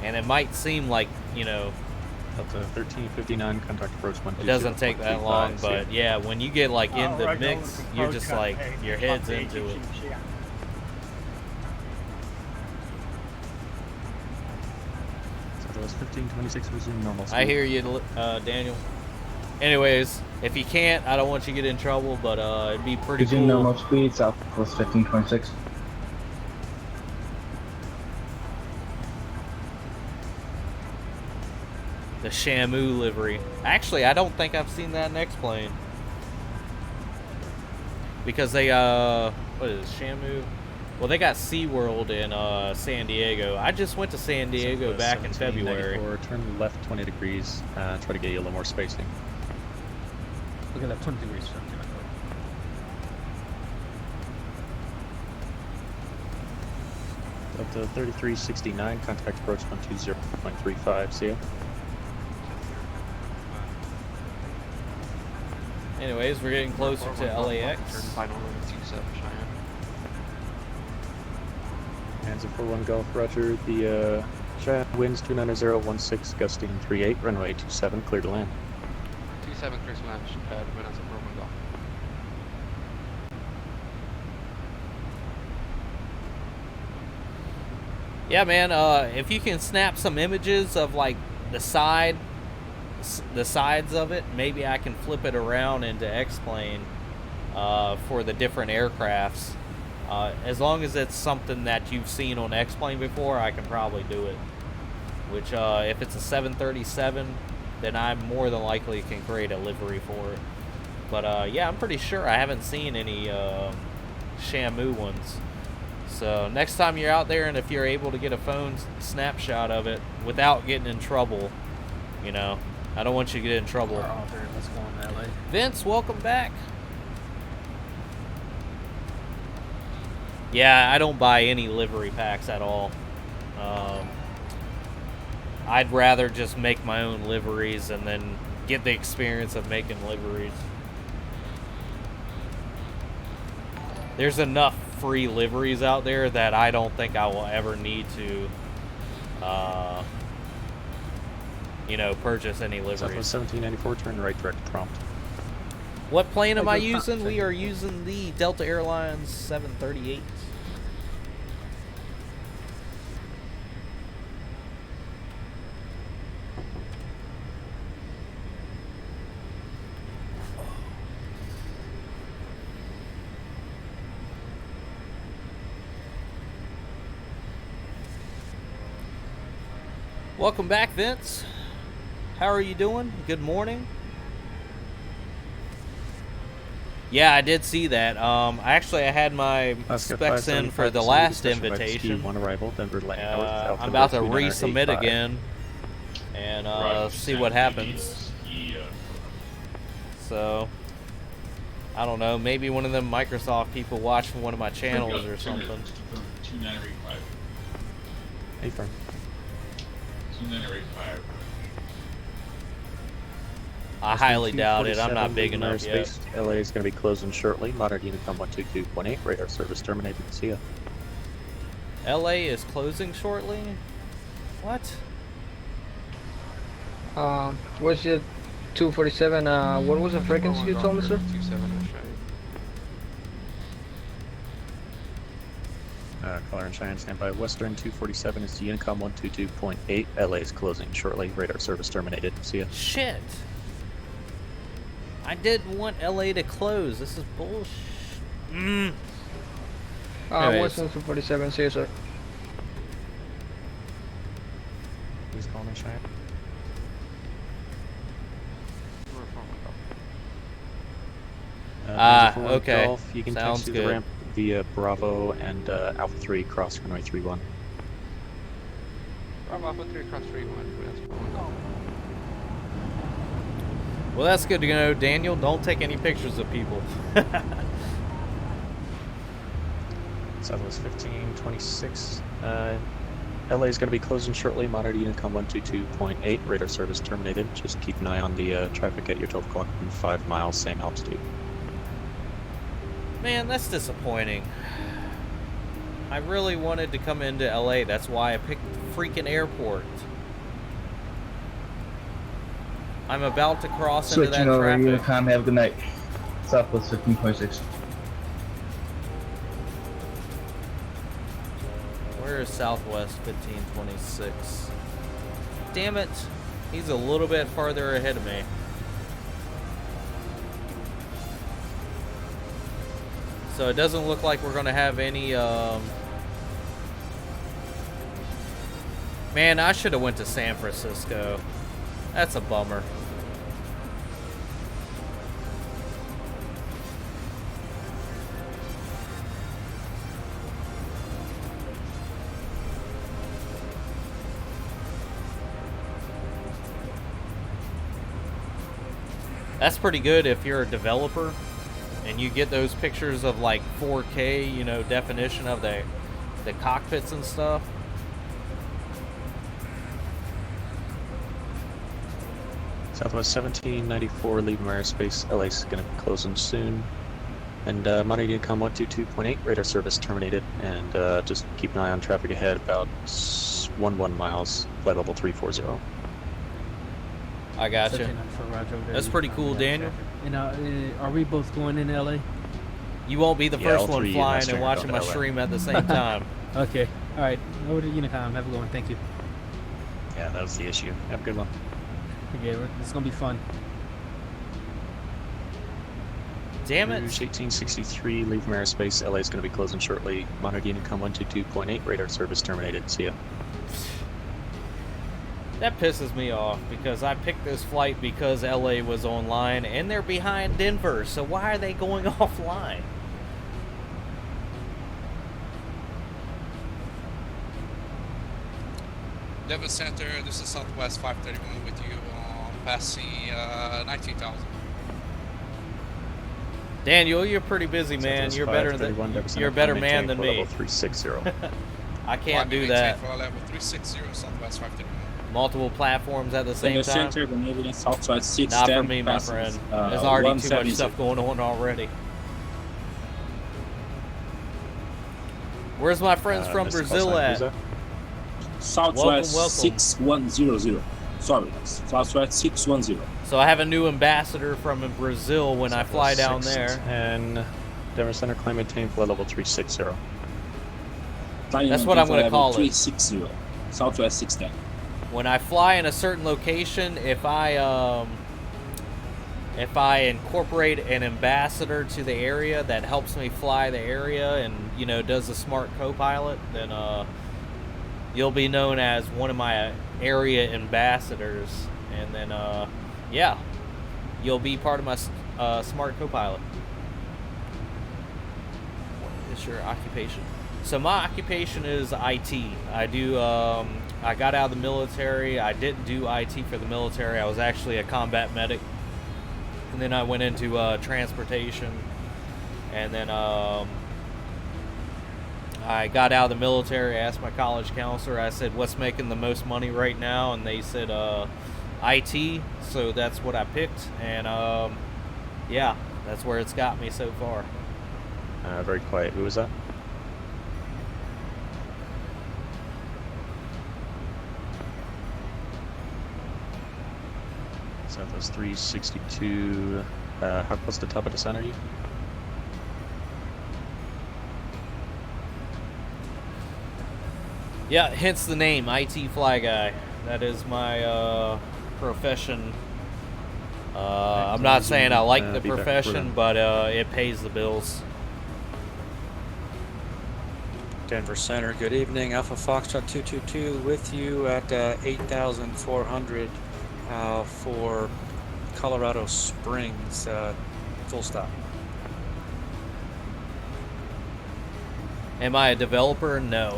Speaker 1: And it might seem like, you know,
Speaker 14: Up to 1359, contact approach 120.
Speaker 1: it doesn't take that long, but yeah, when you get like in the mix, you're just like, your head's into it.
Speaker 14: Southwest 1526, resume normal speed.
Speaker 1: I hear you, Daniel. Anyways, if you can't, I don't want you to get in trouble, but it'd be pretty
Speaker 3: Resume
Speaker 1: cool.
Speaker 3: normal speed, Southwest 1526.
Speaker 1: The Shamu livery. Actually, I don't think I've seen that in X-Plane. because they what is it, Shamu? Well, they got SeaWorld in San Diego. I just went to San Diego back in February.
Speaker 14: Turn left 20 degrees. Try to get you a little more spacing.
Speaker 6: Look at that 20 degrees.
Speaker 14: Up to 3369, contact approach 120.35, see ya.
Speaker 1: Anyways, we're getting closer to LAX.
Speaker 7: Turn final runway 27, Cheyenne.
Speaker 14: Hands at 41 Golf, roger. The Cheyenne winds 290.16, gusting 38, runway 27, clear to land.
Speaker 7: 27 clear to land, Vanessa 41 Golf.
Speaker 1: Yeah, man. If you can snap some images of like the sides of it, maybe I can flip it around into X-Plane for the different aircrafts. As long as it's something that you've seen on X-Plane before, I can probably do it. Which, if it's a 737, then I more than likely can create a livery for it. But yeah, I'm pretty sure I haven't seen any Shamu ones. So next time you're out there, and if you're able to get a phone snapshot of it without getting in trouble, you know, I don't want you to get in trouble.
Speaker 6: Let's go on LA.
Speaker 1: Vince, welcome back. Yeah, I don't buy any livery packs at all. I'd rather just make my own liveries and then get the experience of making liveries. There's enough free liveries out there that I don't think I will ever need to, you know, purchase any liveries.
Speaker 14: Southwest 1794, turn right direct prompt.
Speaker 1: What plane am I using? We are using the Delta Airlines 738. Welcome back, Vince. How are you doing? Good morning. Yeah, I did see that. Actually, I had my specs in for the last invitation.
Speaker 14: One arrival, Denver land.
Speaker 1: I'm about to resubmit again and see what happens. So, I don't know. Maybe one of them Microsoft people watching one of my channels or something.
Speaker 23: 2985.
Speaker 14: Hey, firm.
Speaker 23: 2985.
Speaker 1: I highly doubt it. I'm not big enough yet.
Speaker 14: LA is going to be closing shortly. Modern Unicom 122.8. Radar service terminated. See ya.
Speaker 1: LA is closing shortly? What?
Speaker 5: What's your 247? What was the frequency you told me, sir?
Speaker 7: 27,
Speaker 14: Color and Cheyenne, standby. Western 247 is Unicom 122.8. LA is closing shortly. Radar service terminated. See ya.
Speaker 1: Shit. I didn't want LA to close. This is bullshit.
Speaker 5: Western 247, see you, sir.
Speaker 14: Please call me, Cheyenne.
Speaker 1: Okay.
Speaker 14: Golf. You can
Speaker 1: Sounds
Speaker 14: taxi
Speaker 1: good.
Speaker 14: the ramp via Bravo and Alpha 3 cross runway 31.
Speaker 7: Bravo Alpha 3 cross 31.
Speaker 1: Well, that's good to know, Daniel. Don't take any pictures of people.
Speaker 14: Southwest 1526. LA is going to be closing shortly. Monitor Unicom 122.8. Radar service terminated. Just keep an eye on the traffic at your 12 o'clock and 5 miles, same altitude.
Speaker 1: Man, that's disappointing. I really wanted to come into LA. That's why I picked the freaking airport. I'm about to cross into that
Speaker 3: Switching over,
Speaker 1: traffic.
Speaker 3: Unicom, have a good night. Southwest 15.6.
Speaker 1: Where is Southwest 1526? Damn it. He's a little bit farther ahead of me. So it doesn't look like we're going to have any... Man, I should have went to San Francisco. That's a bummer. That's pretty good if you're a developer and you get those pictures of like 4K, you know, definition of the cockpits and stuff.
Speaker 14: Southwest 1794, leaving airspace. LA's going to be closing soon. And Monterey Income 122.8, radar service terminated. And just keep an eye on traffic ahead, about 11 miles, flight level 340.
Speaker 1: I got you. That's pretty cool, Daniel.
Speaker 10: And are we both going in LA?
Speaker 1: You won't be the first one flying and watching my stream at the same time.
Speaker 10: Okay. All right. Over to Unicom. Have a good one. Thank you.
Speaker 14: Yeah, that was the issue. Have a good one.
Speaker 10: Okay, it's gonna be fun.
Speaker 1: Damn it.
Speaker 14: Rouge 1863, leave from airspace. LA is going to be closing shortly. Monterey Unicom 122.8, radar service terminated. See ya.
Speaker 1: That pisses me off because I picked this flight because LA was online and they're behind Denver, so why are they going offline?
Speaker 23: Denver Center, this is Southwest 531 with you on passing 19,000.
Speaker 1: Daniel, you're pretty busy, man. You're better than you're a better man than me.
Speaker 14: Level 360.
Speaker 1: I can't do that.
Speaker 23: For level 360 Southwest 531.
Speaker 1: Multiple platforms at the same time.
Speaker 23: Center, Canadian Southwest 610.
Speaker 1: Not for me, my friend. There's already too much stuff going on already. Where's my friends from Brazil at?
Speaker 23: Southwest
Speaker 1: welcome.
Speaker 23: 6100. Sorry, Southwest 610.
Speaker 1: So I have a new ambassador from Brazil when I fly down there.
Speaker 14: And Denver Center, climb maintain flight level 360.
Speaker 1: That's what I'm going to call it.
Speaker 23: 360. Southwest 610.
Speaker 1: When I fly in a certain location, if I incorporate an ambassador to the area that helps me fly the area and, you know, does a smart co-pilot, then you'll be known as one of my area ambassadors, and then yeah, you'll be part of my smart co-pilot. What is your occupation? So my occupation is IT. I do I got out of the military. I didn't do IT for the military. I was actually a combat medic, and then I went into transportation, and then I got out of the military. I asked my college counselor, I said, what's making the most money right now? And they said IT, so that's what I picked. And yeah, that's where it's got me so far.
Speaker 14: Very quiet. Who was that? Southwest 362. How close to the top of the descent are you?
Speaker 1: Yeah, hence the name, IT Fly Guy. That is my profession. I'm not saying I like the profession, but it pays the bills.
Speaker 21: Denver Center, good evening. Alpha Foxtrot 222 with you at 8,400 for Colorado Springs, full stop.
Speaker 1: Am I a developer? No.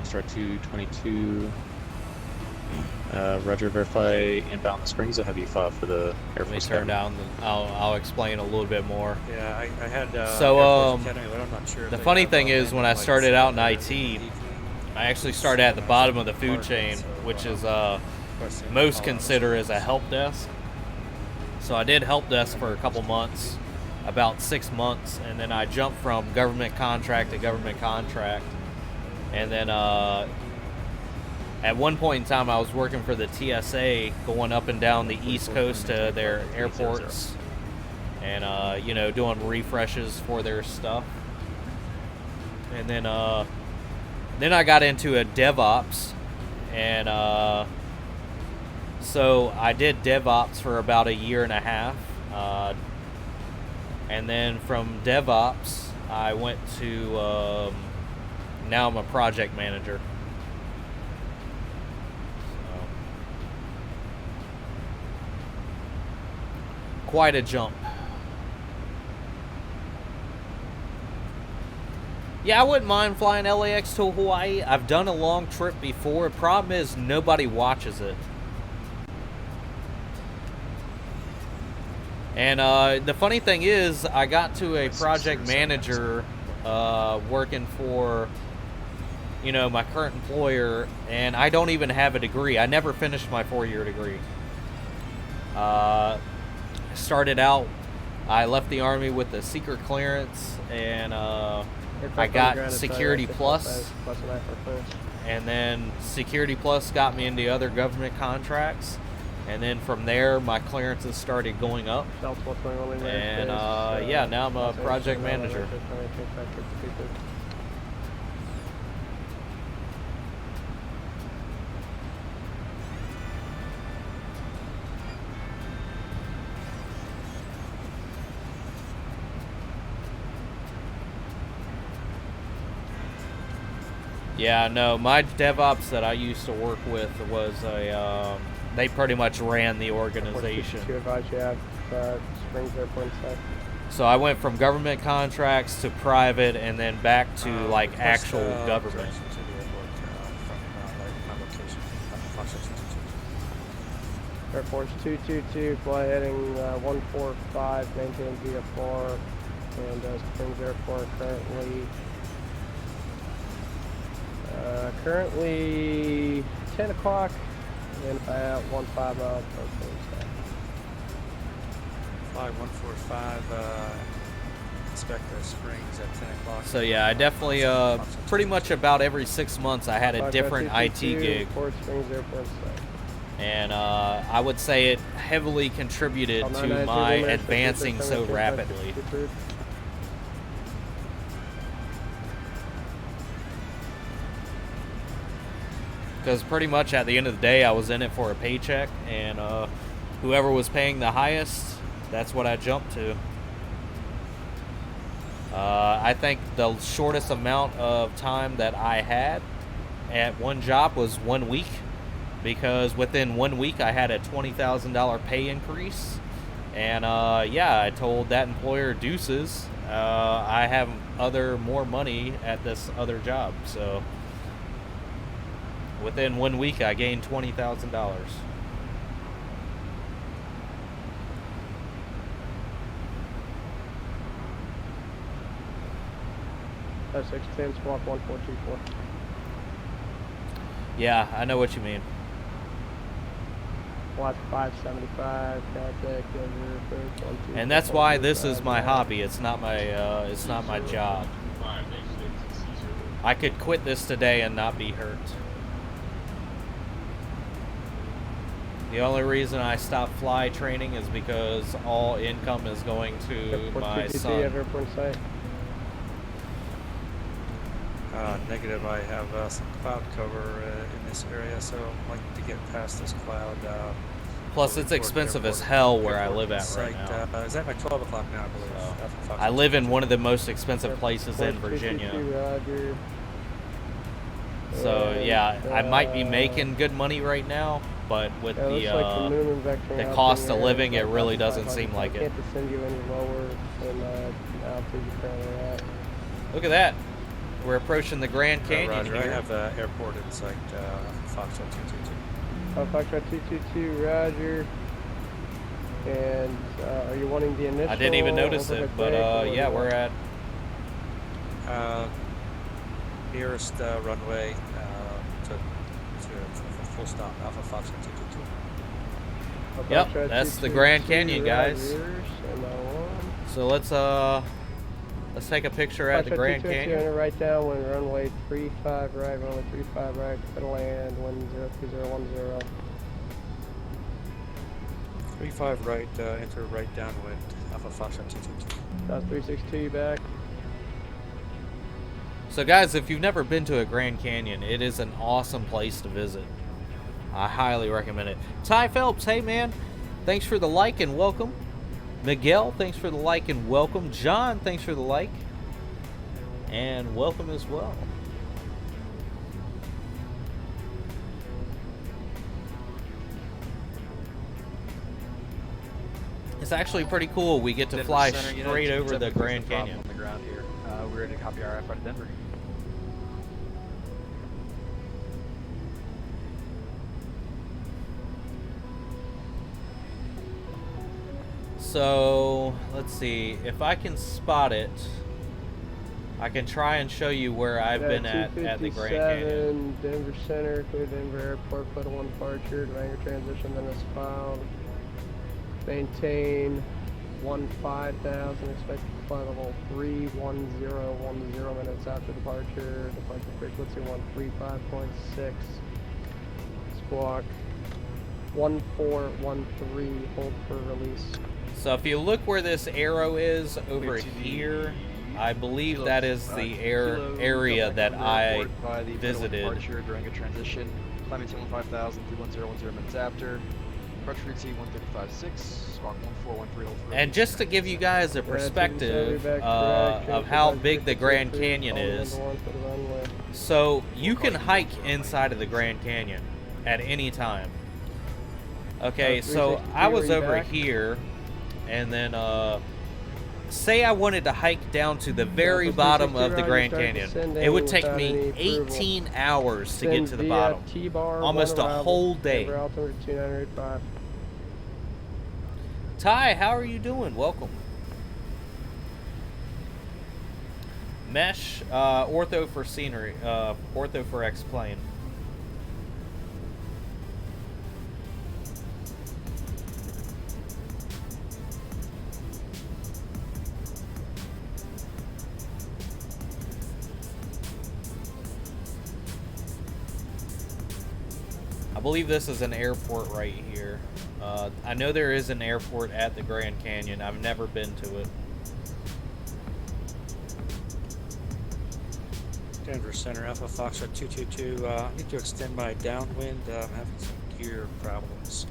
Speaker 14: Foxtrot 222. Roger, verify inbound the Springs. I'll have you file for the Air Force.
Speaker 1: Let me turn down. I'll explain a little bit more.
Speaker 21: Yeah, I had.
Speaker 1: So
Speaker 21: Academy, but I'm not sure
Speaker 1: the funny thing is, when I started out in IT, I actually started at the bottom of the food chain, which is most consider as a help desk. So I did help desk for a couple months. About 6 months, and then I jumped from government contract to government contract, and then at one point in time I was working for the TSA, going up and down the East Coast to their airports, and you know, doing refreshes for their stuff. And then I got into a DevOps, and so I did DevOps for about 1.5 years. And then from DevOps, I went to, now I'm a project manager. So, quite a jump. Yeah, I wouldn't mind flying LAX to Hawaii. I've done a long trip before. The problem is nobody watches it. And the funny thing is, I got to a project manager working for, you know, my current employer, and I don't even have a degree. I never finished my 4-year degree. Started out, I left the Army with a secret clearance, and I got Security Plus, and then Security Plus got me into other government contracts. And then from there, my clearances started going up. And yeah, now I'm a project manager. Yeah, no, my DevOps that I used to work with was a, they pretty much ran the organization. So I went from government contracts to private and then back to like actual government.
Speaker 12: Air Force 222, fly heading 145, maintain VFR, and Springs Airport currently 10 o'clock and about 15 miles per hour.
Speaker 21: Fly 145, inspect the Springs at 10 o'clock.
Speaker 1: So yeah, I definitely, pretty much about every 6 months I had a different IT gig.
Speaker 12: Port Springs Airport
Speaker 1: And I would say it heavily contributed to my advancing so rapidly. Because pretty much at the end of the day, I was in it for a paycheck, and whoever was paying the highest, that's what I jumped to. I think the shortest amount of time that I had at one job was 1 week, because within 1 week I had a $20,000 pay increase, and yeah, I told that employer deuces. I have more money at this other job, so within 1 week I gained $20,000.
Speaker 12: That's 610, squawk 1424.
Speaker 1: Yeah, I know what you mean.
Speaker 12: Watch 575, contact
Speaker 1: and that's why this is my hobby. It's not my job. I could quit this today and not be hurt. The only reason I stopped fly training is because all income is going to my son.
Speaker 21: Negative, I have some cloud cover in this area, so I'd like to get past this cloud.
Speaker 1: Plus, it's expensive as hell where I live at right now.
Speaker 21: Is that by 12 o'clock now, I believe?
Speaker 1: I live in one of the most expensive places in Virginia. So, yeah, I might be making good money right now, but with the cost of living, it really doesn't seem like it. Look at that. We're approaching the Grand Canyon
Speaker 21: Roger,
Speaker 1: here.
Speaker 21: I have the airport in sight, Foxtrot 222.
Speaker 12: Foxtrot 222, roger. And are you wanting the initial?
Speaker 1: I didn't even notice it, but yeah, we're at
Speaker 21: nearest runway to full stop, Alpha Foxtrot 222.
Speaker 1: Yep, that's the Grand Canyon, guys. So let's take a picture at the Grand Canyon.
Speaker 12: Right down when runway 35 right, runway 35 right, clear to land, 102010.
Speaker 21: 35 right, enter right downwind, Alpha Foxtrot 222.
Speaker 12: That's 362 back.
Speaker 1: So guys, if you've never been to a Grand Canyon, it is an awesome place to visit. I highly recommend it. Ty Phelps, hey man, thanks for the like and welcome. Miguel, thanks for the like and welcome. John, thanks for the like and welcome as well. It's actually pretty cool. We get to fly straight over the Grand Canyon.
Speaker 18: On the ground here. We're ready to copy RF out of Denver.
Speaker 1: So let's see if I can spot it. I can try and show you where I've been at the Grand Canyon.
Speaker 12: Denver Center, clear Denver Airport, put a 1 departure, Durango transition, then it's filed. Maintain 15,000, expected flight level 31010 minutes after departure. Departure frequency 135.6. Squawk 1413, hold for release.
Speaker 1: So if you look where this arrow is over here, I believe that is the area that I visited.
Speaker 18: Departure during a transition. Climbing to 15,000, 31010 minutes after. Departure frequency 135.6. Squawk 1413. Hold for
Speaker 1: And just to give you guys a perspective of how big the Grand Canyon is, so you can hike inside of the Grand Canyon at any time. Okay, so I was over here, and then say I wanted to hike down to the very bottom of the Grand Canyon. It would take me 18 hours to get to the bottom. Almost a whole day. Ty, how are you doing? Welcome. Mesh, ortho for scenery, ortho for X-plane. I believe this is an airport right here. I know there is an airport at the Grand Canyon. I've never been to it.
Speaker 21: Denver Center, Alpha Foxtrot 222. I need to extend my downwind. I'm having some gear problems.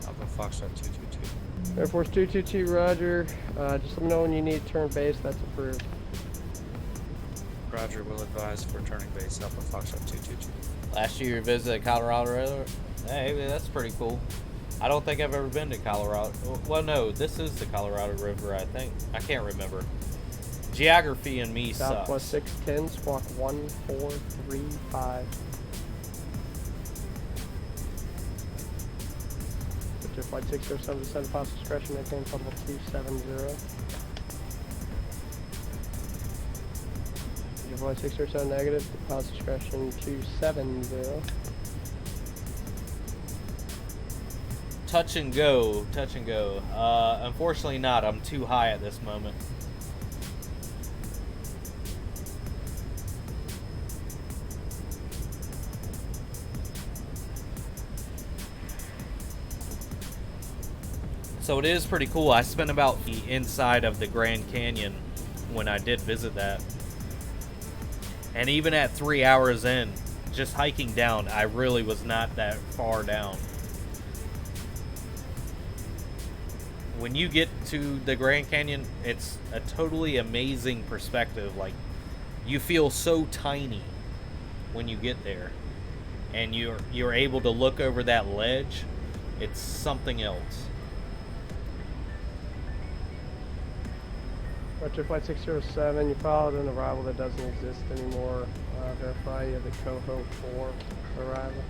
Speaker 21: Alpha Foxtrot 222.
Speaker 12: Air Force 222, roger. Just let me know when you need turn base. That's approved.
Speaker 21: Roger, will advise for turning base. Alpha Foxtrot 222.
Speaker 1: Last year you visited Colorado River. Hey, that's pretty cool. I don't think I've ever been to Colorado. Well, no, this is the Colorado River, I think. I can't remember. Geography and me sucks.
Speaker 12: Southwest 610, squawk 1435. Victor Flight 607, descend fast discretion, maintain level 270. Victor Flight 607, negative, fast discretion 270.
Speaker 1: Touch and go, touch and go. Unfortunately not. I'm too high at this moment. So it is pretty cool. I spent about the inside of the Grand Canyon when I did visit that. And even at 3 hours in, just hiking down, I really was not that far down. When you get to the Grand Canyon, it's a totally amazing perspective. Like, you feel so tiny when you get there, and you're able to look over that ledge. It's something else.
Speaker 12: Roger, Flight 607, you followed an arrival that doesn't exist anymore. Verify you have the Coho 4 arrival.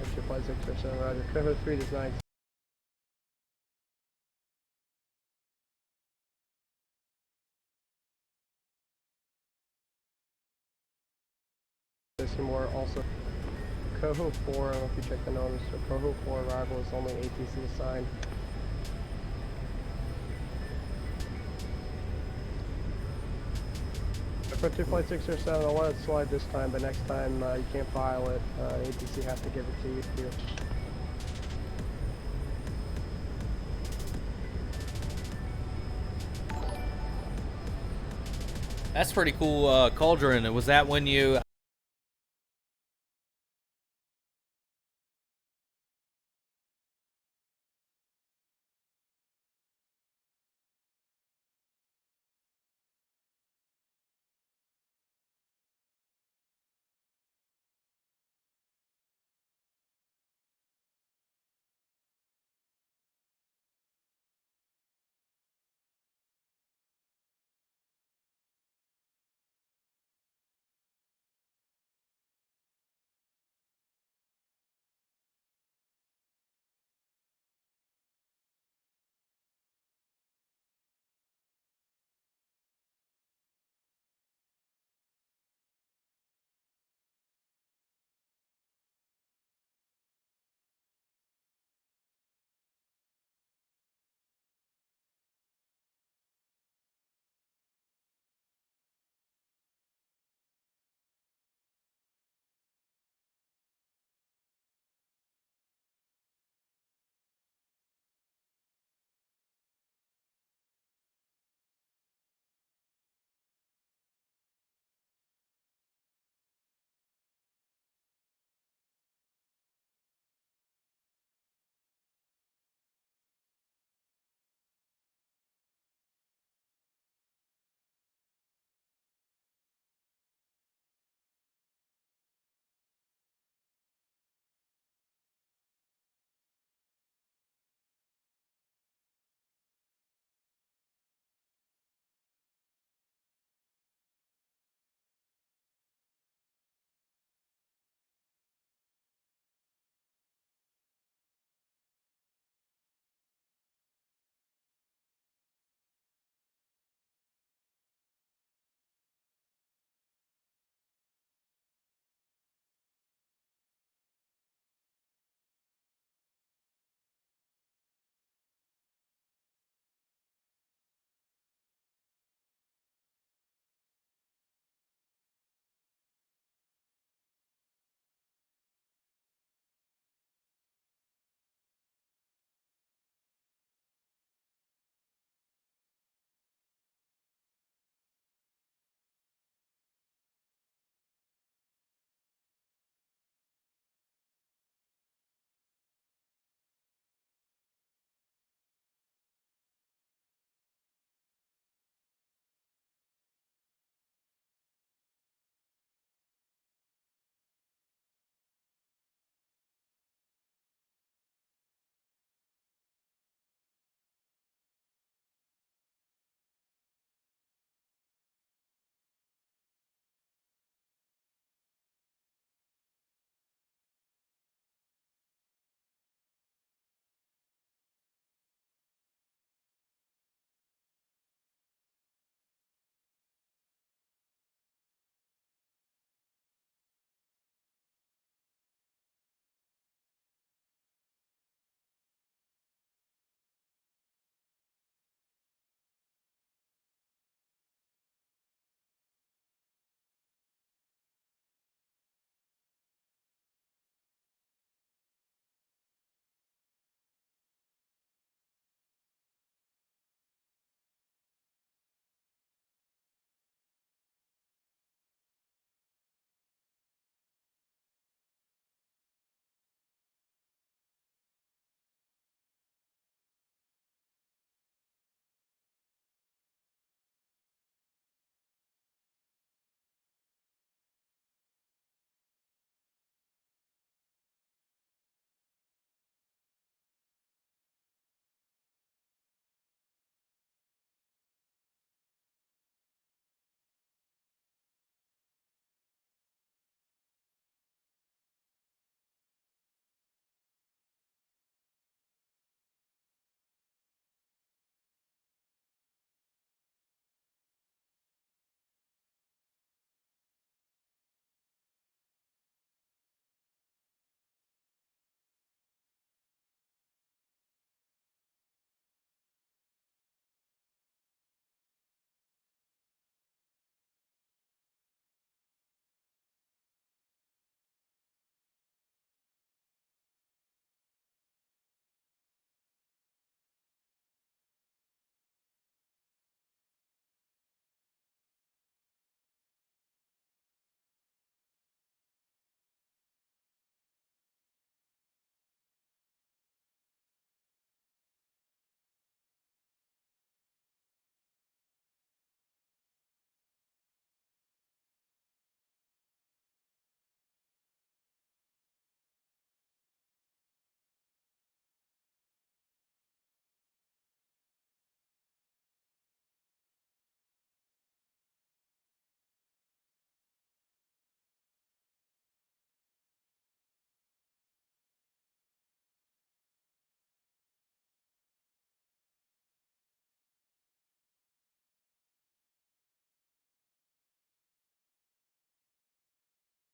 Speaker 12: Roger, Flight 607, roger. Coho 3 does not exist anymore. Also, Coho 4, I don't know if you checked the notice, so Coho 4 arrival is only ATC assigned. Frontier Flight 607, I wanted to slide this time, but next time you can't file it. ATC has to give it to you.
Speaker 1: That's pretty cool, Cauldron. Was that when you